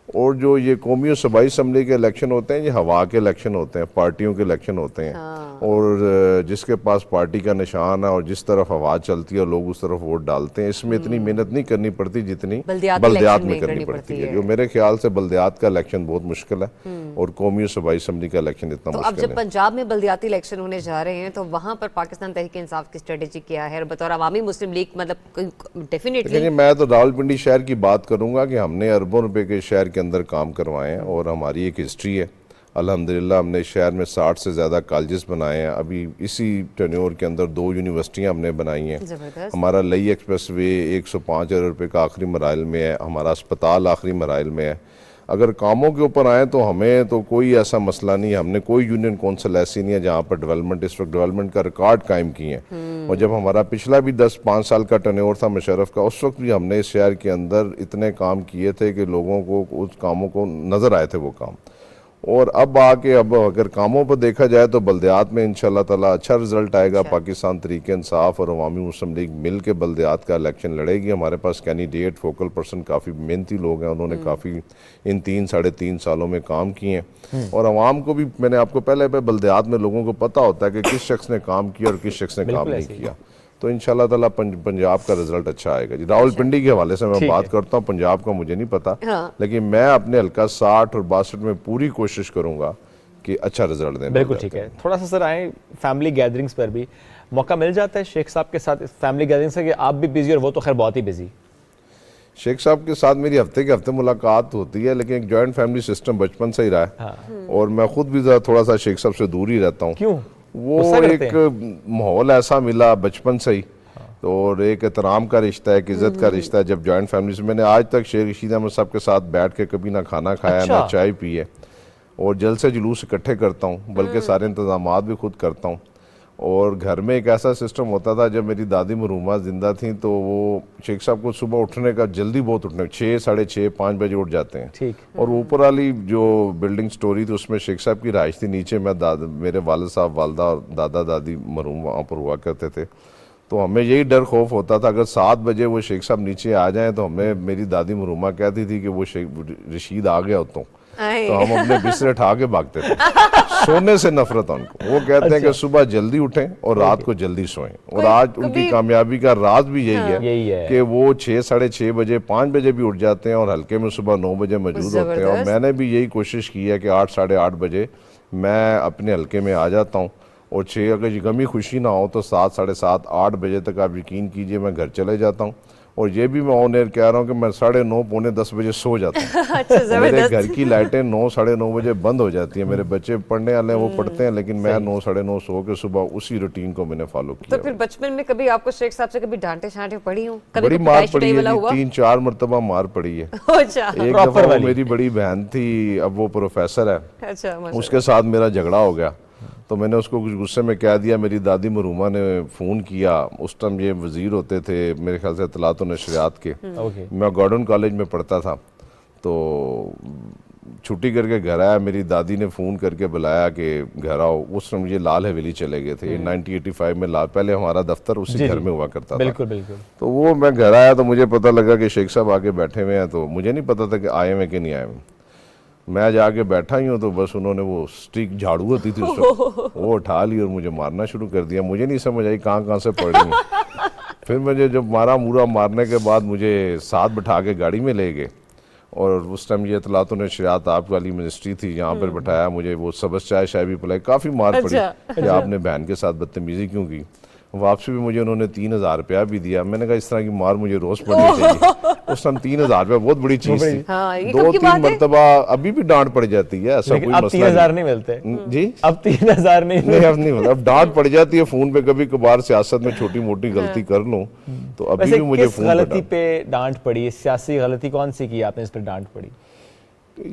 S11: اور جو یہ قومی و صوبائی اسمبلی کے الیکشن ہوتے ہیں, یہ ہوا کے الیکشن ہوتے ہیں, پارٹیوں کے الیکشن ہوتے ہیں, اور جس کے پاس پارٹی کا نشان ہے اور جس طرف ہوا چلتی ہے لوگ اس طرف ووٹ ڈالتے ہیں. اس میں اتنی محنت نہیں کرنی پڑتی جتنی بلدیات میں کرنی پڑتی ہے. جو میرے خیال سے بلدیات کا الیکشن بہت مشکل ہے, اور قومی و صوبائی اسمبلی کا الیکشن اتنا مشکل ہے.
S1: اب جب پنجاب میں بلدیاتی الیکشن ہونے جا رہے ہیں تو وہاں پر پاکستان تحریک انصاف کی اسٹریٹجی کیا ہے, اور بطور عوامی مسلم لیگ مطلب ڈیفینیٹلی؟
S11: میں تو راولپنڈی شہر کی بات کروں گا کہ ہم نے اربوں روپے کے شہر کے اندر کام کروائے ہیں, اور ہماری ایک ہسٹری ہے الحمدللہ. ہم نے شہر میں 60 سے زیادہ کالجز بنائے ہیں. ابھی اسی ٹینیور کے اندر 2 یونیورسٹیاں ہم نے بنائی ہیں. ہمارا لئی ایکسپریس وے 105 ارب روپے کا آخری مراحل میں ہے. ہمارا اسپتال آخری مراحل میں ہے. اگر کاموں کے اوپر آئیں تو ہمیں تو کوئی ایسا مسئلہ نہیں ہے. ہم نے کوئی یونین کونسل ایسی نہیں ہے جہاں پر ڈیولپمنٹ, اس وقت ڈیولپمنٹ کا ریکارڈ قائم کیے ہیں. اور جب ہمارا پچھلا بھی 10-5 سال کا ٹرنیور تھا مشرف کا, اس وقت بھی ہم نے اس شہر کے اندر اتنے کام کیے تھے کہ لوگوں کو اس کاموں کو نظر آئے تھے وہ کام. اور اب اب اگر کاموں پر دیکھا جائے تو بلدیات میں انشاءاللہ تعالیٰ اچھا رزلٹ آئے گا. پاکستان تحریک انصاف اور عوامی مسلم لیگ مل کے بلدیات کا الیکشن لڑے گی. ہمارے پاس کینڈیڈیٹ فوکل پرسن کافی محنتی لوگ ہیں, انہوں نے کافی ان 3-3.5 سالوں میں کام کیے ہیں. اور عوام کو بھی, میں نے آپ کو پہلے بلدیات میں لوگوں کو پتہ ہوتا ہے کہ کس شخص نے کام کیا اور کس شخص نے کام نہیں کیا. تو انشاءاللہ تعالیٰ پنجاب کا رزلٹ اچھا آئے گا. جی راولپنڈی کے حوالے سے میں بات کرتا ہوں, پنجاب کا مجھے نہیں پتا, لیکن میں اپنے حلقہ 60 اور 62 میں پوری کوشش کروں گا کہ اچھا رزلٹ دیں.
S2: بالکل ٹھیک ہے. تھوڑا سا سر آئیں فیملی گیدرنگز پر بھی موقع مل جاتا ہے شیخ صاحب کے ساتھ فیملی گیدرنگز سے, کہ آپ بھی بزی اور وہ تو خیر بہت ہی بزی؟
S11: شیخ صاحب کے ساتھ میری ہفتے کے ہفتے ملاقات ہوتی ہے, لیکن ایک جوائنٹ فیملی سسٹم بچپن سے ہی رہا ہے, اور میں خود بھی تھوڑا سا شیخ صاحب سے دور ہی رہتا ہوں.
S2: کیوں؟
S11: وہ ایک ماحول ایسا ملا بچپن سے ہی, اور ایک احترام کا رشتہ ہے, ایک عزت کا رشتہ ہے. جب جوائنٹ فیملی سے میں نے آج تک شیخ رشید احمد صاحب کے ساتھ بیٹھ کے کبھی نہ کھانا کھایا نہ چائے پی ہے, اور جلسے جلوس اکٹھے کرتا ہوں, بلکہ سارے انتظامات بھی خود کرتا ہوں. اور گھر میں ایک ایسا سسٹم ہوتا تھا, جب میری دادی مرحومہ زندہ تھیں تو وہ شیخ صاحب کو صبح اٹھنے کا جلدی بہت اٹھنے 6, 6:30, 5 بجے اٹھ جاتے ہیں. اور اوپر والی جو بلڈنگ سٹوری تھی اس میں شیخ صاحب کی رہائش تھی, نیچے میں میرے والد صاحب, والدہ اور دادا دادی مرحوم وہاں پر ہوا کرتے تھے. تو ہمیں یہی ڈر خوف ہوتا تھا اگر 7 بجے وہ شیخ صاحب نیچے آ جائیں تو ہمیں میری دادی مرحومہ کہتی تھی کہ وہ شیخ رشید آ گیا تو ہم اپنے بستر اٹھا کے بھاگتے تھے. سونے سے نفرت ان کو. وہ کہتے ہیں کہ صبح جلدی اٹھیں اور رات کو جلدی سوئیں, اور آج ان کی کامیابی کا راز بھی یہی ہے کہ وہ 6 ساڑھے 6 بجے 5 بجے بھی اٹھ جاتے ہیں اور حلقے میں صبح 9 بجے موجود ہوتے ہیں. اور میں نے بھی یہی کوشش کی ہے کہ 8 ساڑھے 8 بجے میں اپنے حلقے میں آ جاتا ہوں, اور 6 اگر غمی خوشی نہ ہو تو 7 ساڑھے 7 8 بجے تک آپ یقین کیجئے میں گھر چلے جاتا ہوں. اور یہ بھی میں آن ایئر کہہ رہا ہوں کہ میں 9:30 پونے 10 بجے سو جاتا ہوں. میرے گھر کی لائٹیں 9 ساڑھے 9 بجے بند ہو جاتی ہیں. میرے بچے پڑھنے والے ہیں وہ پڑھتے ہیں, لیکن میں 9 ساڑھے 9 سو کے صبح اسی روٹین کو میں نے فالو کیا.
S1: تو پھر بچپن میں کبھی آپ کو شیخ صاحب سے کبھی ڈانٹے شانٹے پڑی ہوں؟
S11: بڑی مار پڑی ہے, 3-4 مرتبہ مار پڑی ہے. ایک دفعہ وہ میری بڑی بہن تھی, اب وہ پروفیسر ہے, اس کے ساتھ میرا جھگڑا ہو گیا تو میں نے اس کو کچھ غصے میں کہہ دیا. میری دادی مرحومہ نے فون کیا, اس ٹائم یہ وزیر ہوتے تھے میرے خیال سے اطلاعات و نشریات کے, میں گارڈن کالج میں پڑھتا تھا, تو چھٹی کر کے گھر آیا. میری دادی نے فون کر کے بلایا کہ گھر آؤ. اس ٹائم یہ لال حویلی چلے گئے تھے, 1985 میں پہلے ہمارا دفتر اسی گھر میں ہوا کرتا تھا.
S2: بالکل بالکل.
S11: تو وہ میں گھر آیا تو مجھے پتہ لگا کہ شیخ صاحب آگے بیٹھے ہوئے ہیں, تو مجھے نہیں پتا تھا کہ آئے ہوئے کہ نہیں آئے ہوئے. میں جا کے بیٹھا ہی ہوں تو بس انہوں نے وہ سٹک جھاڑو ہوتی تھی اس وقت وہ اٹھا لی اور مجھے مارنا شروع کر دیا. مجھے نہیں سمجھ آئی کہاں سے پڑ رہی ہیں. پھر مجھے جب مارا مارنے کے بعد مجھے ساتھ بٹھا کے گاڑی میں لے گئے, اور اس ٹائم یہ اطلاعات و نشریات آپ والی منسٹری تھی, یہاں پر بٹھایا مجھے, وہ سبز چائے شائے بھی پلائی, کافی مار پڑی کہ آپ نے بہن کے ساتھ بدتمیزی کیوں کی. واپسی بھی مجھے انہوں نے 3000 روپیہ بھی دیا. میں نے کہا اس طرح کی مار مجھے روز پڑنی چاہیے. اس ٹائم 3000 روپیہ بہت بڑی چیز تھی. 2-3 مرتبہ ابھی بھی ڈانٹ پڑ جاتی ہے, ایسا کوئی مسئلہ
S2: 3000 نہیں ملتے
S11: جی,
S2: اب 3000 نہیں,
S11: اب نہیں ملتا. اب ڈانٹ پڑ جاتی ہے فون پہ, کبھی کبھار سیاست میں چھوٹی موٹی غلطی کر لوں تو ابھی بھی مجھے فون پہ
S2: غلطی پہ ڈانٹ پڑی. سیاسی غلطی کون سی کی آپ نے اس پہ ڈانٹ پڑی؟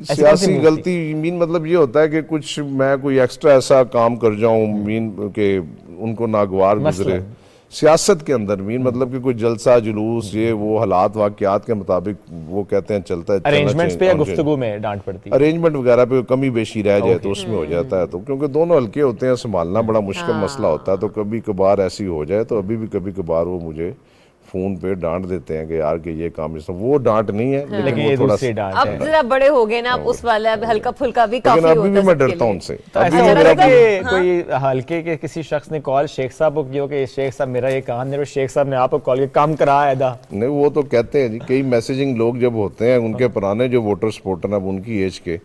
S11: سیاسی غلطی مطلب یہ ہوتا ہے کہ کچھ میں کوئی ایکسٹرا ایسا کام کر جاؤں کہ ان کو ناگوار گزرے سیاست کے اندر. مطلب کہ کوئی جلسہ جلوس یہ وہ حالات واقعات کے مطابق وہ کہتے ہیں چلتا ہے.
S2: ارینجمنٹس پہ یا گفتگو میں ڈانٹ پڑتی ہے؟
S11: ارینجمنٹ وغیرہ پہ کمی بیشی رہ جائے تو اس میں ہو جاتا ہے. تو کیونکہ دونوں ہلکے ہوتے ہیں, سنبھالنا بڑا مشکل مسئلہ ہوتا ہے, تو کبھی کبھار ایسی ہو جائے. تو ابھی بھی کبھی کبھار وہ مجھے فون پہ ڈانٹ دیتے ہیں کہ یار کہ یہ کام اس وہ ڈانٹ نہیں ہے, لیکن وہ تھوڑا سا
S1: اب ذرا بڑے ہو گئے نا, اس والا ہلکا پھلکا بھی کافی
S11: ہوتا ہے. ابھی بھی میں ڈرتا ہوں ان سے.
S2: کوئی ہلکے کے کسی شخص نے کال شیخ صاحب کو کیا کہ شیخ صاحب میرا یہ کام نہیں, شیخ صاحب نے آپ کو کال کیا کام کرایا تھا؟
S11: نہیں, وہ تو کہتے ہیں جی, کئی میسیجنگ لوگ جب ہوتے ہیں ان کے پرانے جو ووٹر سپورٹر ہیں ان کی ایج کے,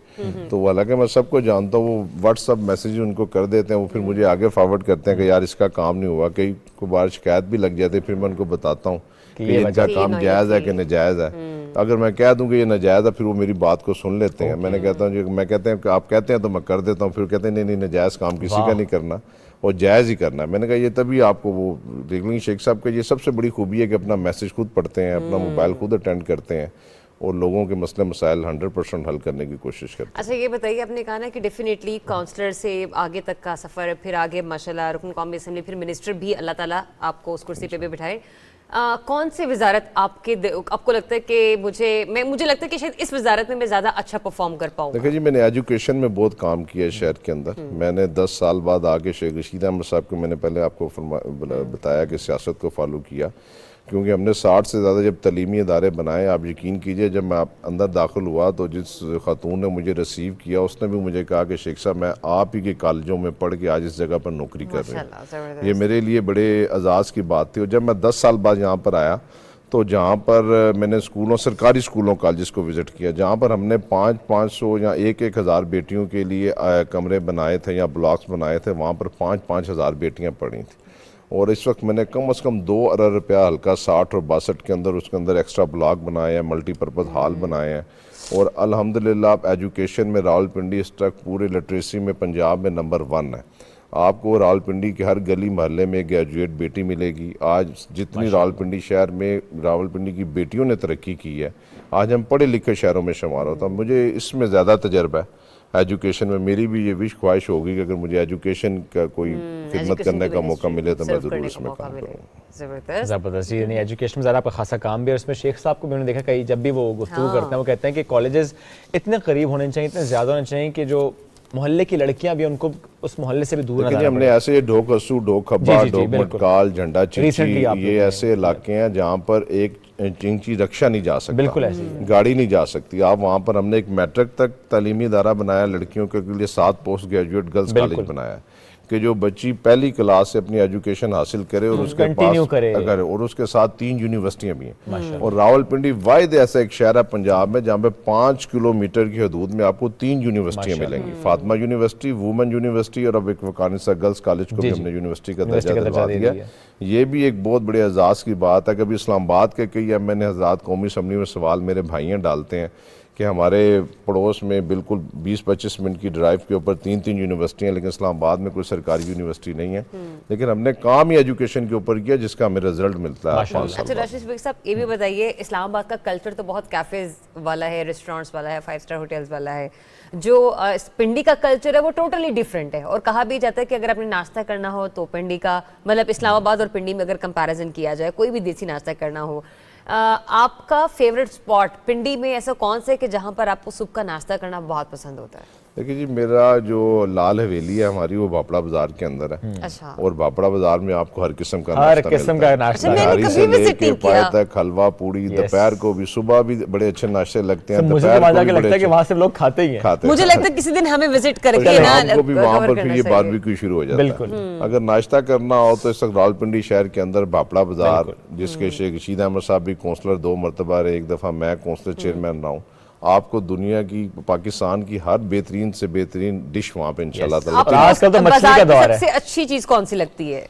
S11: تو حالانکہ میں سب کو جانتا ہوں, وہ واٹس ایپ میسیج ان کو کر دیتے ہیں, وہ پھر مجھے آگے فارورڈ کرتے ہیں کہ یار اس کا کام نہیں ہوا. کئی کو بار شکایت بھی لگ جاتی ہے, پھر میں ان کو بتاتا ہوں کہ ان کا کام جائز ہے کہ ناجائز ہے. اگر میں کہہ دوں کہ یہ ناجائز ہے پھر وہ میری بات کو سن لیتے ہیں. میں نے کہتا ہوں میں کہتے ہیں کہ آپ کہتے ہیں تو میں کر دیتا ہوں, پھر کہتے ہیں نہیں ناجائز کام کسی کا نہیں کرنا اور جائز ہی کرنا ہے. میں نے کہا یہ تبھی آپ کو وہ دیکھ لیں. شیخ صاحب کا یہ سب سے بڑی خوبی ہے کہ اپنا میسج خود پڑھتے ہیں, اپنا موبائل خود اٹینڈ کرتے ہیں اور لوگوں کے مسئلے مسائل 100% حل کرنے کی کوشش کرتے ہیں.
S1: اچھا یہ بتائیے, آپ نے کہا نا کہ ڈیفینیٹلی کاؤنسلر سے آگے تک کا سفر, پھر آگے ماشاءاللہ رکن قومی اسمبلی, پھر منسٹر بھی اللہ تعالیٰ آپ کو اس کرسی پہ بھی بٹھائے. کون سی وزارت آپ کو لگتا ہے کہ مجھے لگتا ہے کہ شاید اس وزارت میں زیادہ اچھا پرفارم کر پاؤں؟
S11: دیکھیں جی, میں نے ایجوکیشن میں بہت کام کیا ہے شہر کے اندر. میں نے 10 سال بعد آگے شیخ رشید احمد صاحب کو میں نے پہلے آپ کو بتایا کہ سیاست کو فالو کیا, کیونکہ ہم نے 60 سے زیادہ جب تعلیمی ادارے بنائے. آپ یقین کیجئے جب میں اندر داخل ہوا تو جس خاتون نے مجھے ریسیو کیا اس نے بھی مجھے کہا کہ شیخ صاحب میں آپ ہی کے کالجوں میں پڑھ کے آج اس جگہ پر نوکری کر رہے ہیں. یہ میرے لیے بڑے اعزاز کی بات تھی. اور جب میں 10 سال بعد یہاں پر آیا تو جہاں پر میں نے سرکاری اسکولوں کالجز کو وزٹ کیا, جہاں پر ہم نے 500 یا 1,000 بیٹیوں کے لیے کمرے بنائے تھے یا بلاکس بنائے تھے, وہاں پر 5,000 بیٹیاں پڑھی تھیں. اور اس وقت میں نے کم از کم 2 ارب روپیہ ہلکا 60 اور 62 کے اندر اس کے اندر ایکسٹرا بلاک بنائے ہیں, ملٹی پرپز ہال بنائے ہیں. اور الحمدللہ آپ ایجوکیشن میں راولپنڈی اس تک پورے لٹریسی میں پنجاب میں نمبر 1 ہے. آپ کو راولپنڈی کے ہر گلی محلے میں گریجویٹ بیٹی ملے گی. آج جتنی راولپنڈی شہر میں راولپنڈی کی بیٹیوں نے ترقی کی ہے, آج ہم پڑھے لکھے شہروں میں شمار ہوتا. مجھے اس میں زیادہ تجربہ ہے ایجوکیشن میں. میری بھی یہ وش خواہش ہوگی کہ اگر مجھے ایجوکیشن کا کوئی خدمت کرنے کا موقع ملے تو میں ضرور اس میں کام کروں.
S2: زبردست. یعنی ایجوکیشن میں زیادہ آپ کا خاصا کام بھی ہے. اس میں شیخ صاحب کو بھی انہوں نے دیکھا کہیں جب بھی وہ گفتگو کرتے ہیں وہ کہتے ہیں کہ کالجز اتنے قریب ہونے چاہیے, اتنے زیادہ ہونے چاہیے کہ جو محلے کی لڑکیاں بھی ان کو اس محلے سے بھی دور
S11: لیکن ہم نے ایسے ڈھوک اسو، ڈھوک کھبا، ڈھوک مٹکال، جھنڈا چیچی، یہ ایسے علاقے ہیں جہاں پر ایک انچی رکشا نہیں جا سکتا،
S2: بالکل ایسے
S11: گاڑی نہیں جا سکتی. آپ وہاں پر ہم نے ایک میٹرک تک تعلیمی ادارہ بنایا لڑکیوں کے لیے، 7 پوسٹ گریجویٹ گرلز کالج بنایا کہ جو بچی پہلی کلاس سے اپنی ایجوکیشن حاصل کرے اور اس کے پاس اگر اور اس کے ساتھ 3 یونیورسٹیاں بھی ہیں. اور راولپنڈی واحد ایسا ایک شہر ہے پنجاب میں جہاں پہ 5 کلومیٹر کی حدود میں آپ کو 3 یونیورسٹیاں ملیں گی. فاطمہ یونیورسٹی، وومن یونیورسٹی، اور اب ایک وقانسہ گرلز کالج کو بھی ہم نے یونیورسٹی کا درجہ دلوا دیا. یہ بھی ایک بہت بڑے اعزاز کی بات ہے. کبھی اسلام آباد کے کئی ایم این اے حضرات قومی اسمبلی میں سوال میرے بھائیاں ڈالتے ہیں کہ ہمارے پڑوس میں بالکل 20-25 منٹ کی ڈرائیو کے اوپر 3 یونیورسٹیاں، لیکن اسلام آباد میں کوئی سرکاری یونیورسٹی نہیں ہے. لیکن ہم نے کام ہی ایجوکیشن کے اوپر کیا جس کا ہمیں رزلٹ ملتا ہے.
S1: اچھا راشد شفیق صاحب یہ بھی بتائیے، اسلام آباد کا کلچر تو بہت کیفیز والا ہے، ریسٹورینٹس والا ہے، 5 اسٹار ہوٹلز والا ہے. جو پنڈی کا کلچر ہے وہ ٹوٹلی ڈیفرنٹ ہے، اور کہا بھی جاتا ہے کہ اگر آپ نے ناشتہ کرنا ہو تو پنڈی کا، مطلب اسلام آباد اور پنڈی میں اگر کمپیریزن کیا جائے، کوئی بھی دیسی ناشتہ کرنا ہو، آپ کا فیوریٹ اسپاٹ پنڈی میں ایسا کون سے کہ جہاں پر آپ کو صبح کا ناشتہ کرنا بہت پسند ہوتا ہے؟
S11: دیکھیں جی، میرا جو لال حویلی ہے ہماری وہ بھاپڑا بازار کے اندر ہے. اور بھاپڑا بازار میں آپ کو ہر قسم کا ناشتہ نہاری سے لے کے پائے تک، حلوہ پوڑی، دوپہر کو بھی، صبح بھی بڑے اچھے ناشتے لگتے ہیں.
S2: مجھے لگتا ہے کہ وہاں سے لوگ کھاتے ہی ہیں.
S1: مجھے لگتا ہے کسی دن ہمیں وزٹ کر کے
S11: شام کو بھی وہاں پر پھر یہ باربیکیو شروع ہو جاتا ہے. اگر ناشتہ کرنا ہو تو اس وقت راولپنڈی شہر کے اندر بھاپڑا بازار، جس کے شیخ رشید احمد صاحب بھی کونسلر 2 مرتبہ رہے، ایک دفعہ میں کونسلر چیئرمین رہا ہوں. آپ کو دنیا کی، پاکستان کی ہر بہترین سے بہترین ڈش وہاں پہ انشاءاللہ تعالیٰ.
S1: سب سے اچھی چیز کون سی لگتی ہے؟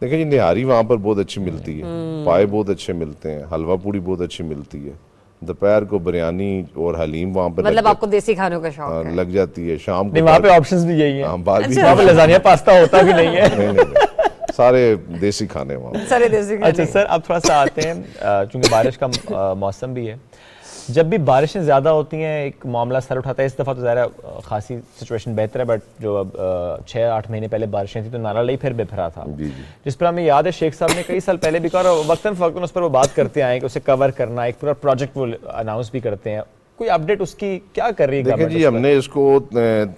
S11: دیکھیں جی، نہاری وہاں پر بہت اچھی ملتی ہے، پائے بہت اچھے ملتے ہیں، حلوہ پوڑی بہت اچھی ملتی ہے. دوپہر کو بریانی اور حلیم وہاں پر،
S1: مطلب آپ کو دیسی کھانوں کا شوق ہے،
S11: لگ جاتی ہے. شام کو
S2: وہاں پہ آپشنز بھی یہی ہیں، وہاں پہ لازانیہ پاستا ہوتا بھی نہیں ہے،
S11: سارے دیسی کھانے وہاں.
S2: اچھا سر، اب تھوڑا سا آتے ہیں، چونکہ بارش کا موسم بھی ہے، جب بھی بارشیں زیادہ ہوتی ہیں ایک معاملہ سر اٹھاتا ہے. اس دفعہ تو ظاہر خاصی سچویشن بہتر ہے، بٹ جو اب 6-8 مہینے پہلے بارشیں تھیں تو نعرہ لئی پھر بے پھرا تھا، جس پر ہمیں یاد ہے شیخ صاحب نے کئی سال پہلے بھی کہا، اور وقتاً فوقتاً اس پر وہ بات کرتے آئے کہ اسے کور کرنا، ایک پورا پروجیکٹ وہ اناؤنس بھی کرتے ہیں. کوئی اپڈیٹ اس کی کیا کر رہی ہے؟
S11: دیکھیں جی، ہم نے اس کو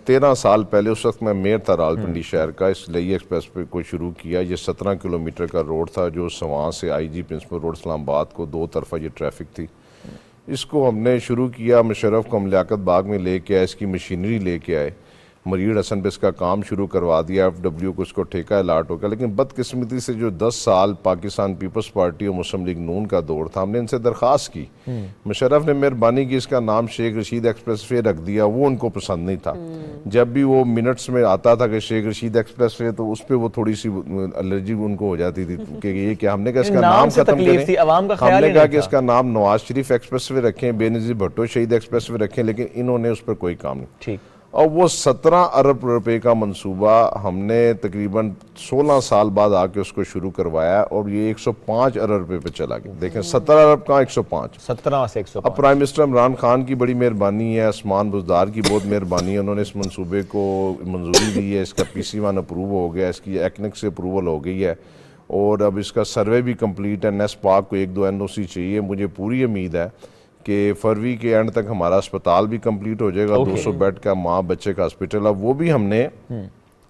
S11: 13 سال پہلے، اس وقت میں میئر تھا راولپنڈی شہر کا، اس لئی ایکسپریس پہ کو شروع کیا. یہ 17 کلومیٹر کا روڈ تھا جو سواں سے آئی جی پرنسپل روڈ اسلام آباد کو 2 طرفہ یہ ٹریفک تھی. اس کو ہم نے شروع کیا، مشرف کو ہم لیاقت باغ میں لے کے آئے، اس کی مشینری لے کے آئے، مرید حسن پہ اس کا کام شروع کروا دیا، ایف ڈبلیو کو اس کو ٹھیکہ الاٹ ہو گیا. لیکن بدقسمتی سے جو 10 سال پاکستان پیپلز پارٹی اور مسلم لیگ نون کا دور تھا، ہم نے ان سے درخواست کی. مشرف نے مہربانی کی اس کا نام شیخ رشید ایکسپریس وے رکھ دیا. وہ ان کو پسند نہیں تھا. جب بھی وہ منٹس میں آتا تھا کہ شیخ رشید ایکسپریس وے، تو اس پہ وہ تھوڑی سی الرجی ان کو ہو جاتی تھی کہ یہ کہ ہم نے کہا اس کا نام ختم کریں. ہم نے کہا کہ اس کا نام نواز شریف ایکسپریس وے رکھیں، بے نظیر بھٹو شہید ایکسپریس وے رکھیں، لیکن انہوں نے اس پر کوئی کام نہیں. اور وہ 17 ارب روپے کا منصوبہ ہم نے تقریباً 16 سال بعد آ کے اس کو شروع کروایا، اور یہ 105 ارب روپے پہ چلا گیا. دیکھیں 17 ارب کا 105،
S2: 17 سے 105.
S11: اب پرائم منسٹر عمران خان کی بڑی مہربانی ہے، عثمان بزدار کی بہت مہربانی ہے، انہوں نے اس منصوبے کو منظوری دی ہے. اس کا PC1 اپروو ہو گیا، اس کی ایکنک سے اپروول ہو گئی ہے، اور اب اس کا سروے بھی کمپلیٹ ہے. نیس پاک کو 1-2 NOC چاہیے. مجھے پوری امید ہے کہ فروری کے اینڈ تک ہمارا اسپتال بھی کمپلیٹ ہو جائے گا. 200 بیڈ کا ماں بچے کا ہاسپٹل ہے. وہ بھی ہم نے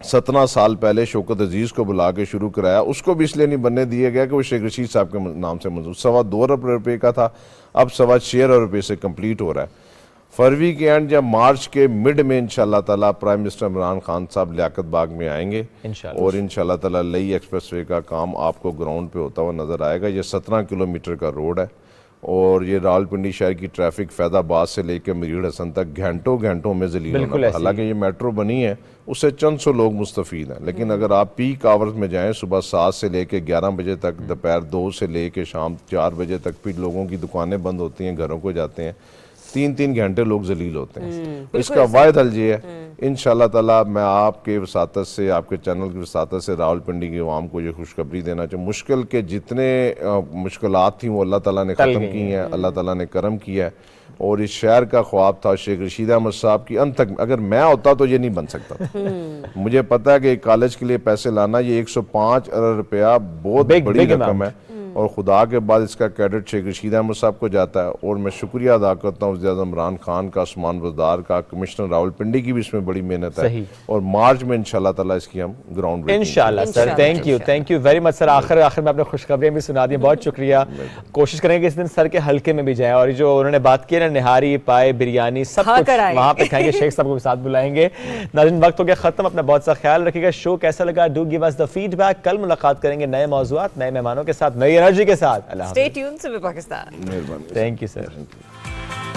S11: 17 سال پہلے شوکت عزیز کو بلا کے شروع کرایا. اس کو بھی اس لیے نہیں بننے دیا گیا کہ وہ شیخ رشید صاحب کے نام سے منظور. 2.25 ارب روپے کا تھا، اب 6.25 ارب روپے سے کمپلیٹ ہو رہا ہے. فروری کے اینڈ یا مارچ کے مڈ میں انشاءاللہ تعالیٰ پرائم منسٹر عمران خان صاحب لیاقت باغ میں آئیں گے، اور انشاءاللہ تعالیٰ لئی ایکسپریس وے کا کام آپ کو گراؤنڈ پہ ہوتا ہوا نظر آئے گا. یہ 17 کلومیٹر کا روڈ ہے، اور یہ راولپنڈی شہر کی ٹریفک فیض آباد سے لے کے مرید حسن تک گھنٹوں میں ذلیل ہونا. حالانکہ یہ میٹرو بنی ہے، اس سے چند سو لوگ مستفید ہیں، لیکن اگر آپ پیک آورز میں جائیں، صبح 7 سے لے کے 11 بجے تک، دوپہر 2 سے لے کے شام 4 بجے تک، پھر لوگوں کی دکانیں بند ہوتی ہیں، گھروں کو جاتے ہیں، 3 گھنٹے لوگ ذلیل ہوتے ہیں. اس کا واحد حل یہ ہے انشاءاللہ تعالیٰ، میں آپ کے وساطت سے، آپ کے چینل کی وساطت سے راولپنڈی کی عوام کو یہ خوشخبری دینا چاہوں. مشکل کے جتنے مشکلات تھیں وہ اللہ تعالیٰ نے ختم کی ہیں، اللہ تعالیٰ نے کرم کیا ہے. اور اس شہر کا خواب تھا شیخ رشید احمد صاحب کی، انت تک اگر میں ہوتا تو یہ نہیں بن سکتا تھا. مجھے پتا ہے کہ ایک کالج کے لیے پیسے لانا، یہ 105 ارب روپیہ بہت بڑی رقم ہے. اور خدا کے بعد اس کا کریڈٹ شیخ رشید احمد صاحب کو جاتا ہے، اور میں شکریہ ادا کرتا ہوں وزیر اعظم عمران خان کا، عثمان بزدار کا، کمشنر راولپنڈی کی بھی اس میں بڑی محنت ہے، اور مارچ میں انشاءاللہ تعالیٰ اس کی ہم گراؤنڈ بریکنگ
S2: انشاءاللہ سر. تھینک یو ویری مچ سر. آخر میں اپنے خوشخبریاں بھی سنا دی، بہت شکریہ. کوشش کریں گے اس دن سر کے حلقے میں بھی جائیں، اور جو انہوں نے بات کی نا نہاری پائے بریانی سب کچھ وہاں پہ کھائیں گے، شیخ صاحب کو بھی ساتھ بلائیں گے. ناظرین وقت ہو گیا ختم، اپنا بہت سا خیال رکھیے گا. شو کیسا لگا do give us the feedback. کل ملاقات کریں گے نئے موضوعات، نئے مہمانوں کے ساتھ، نئی انرجی کے ساتھ. اللہ حافظ.
S1: Stay tuned, Subi Pakistan.
S11: مہربانی.
S2: Thank you sir.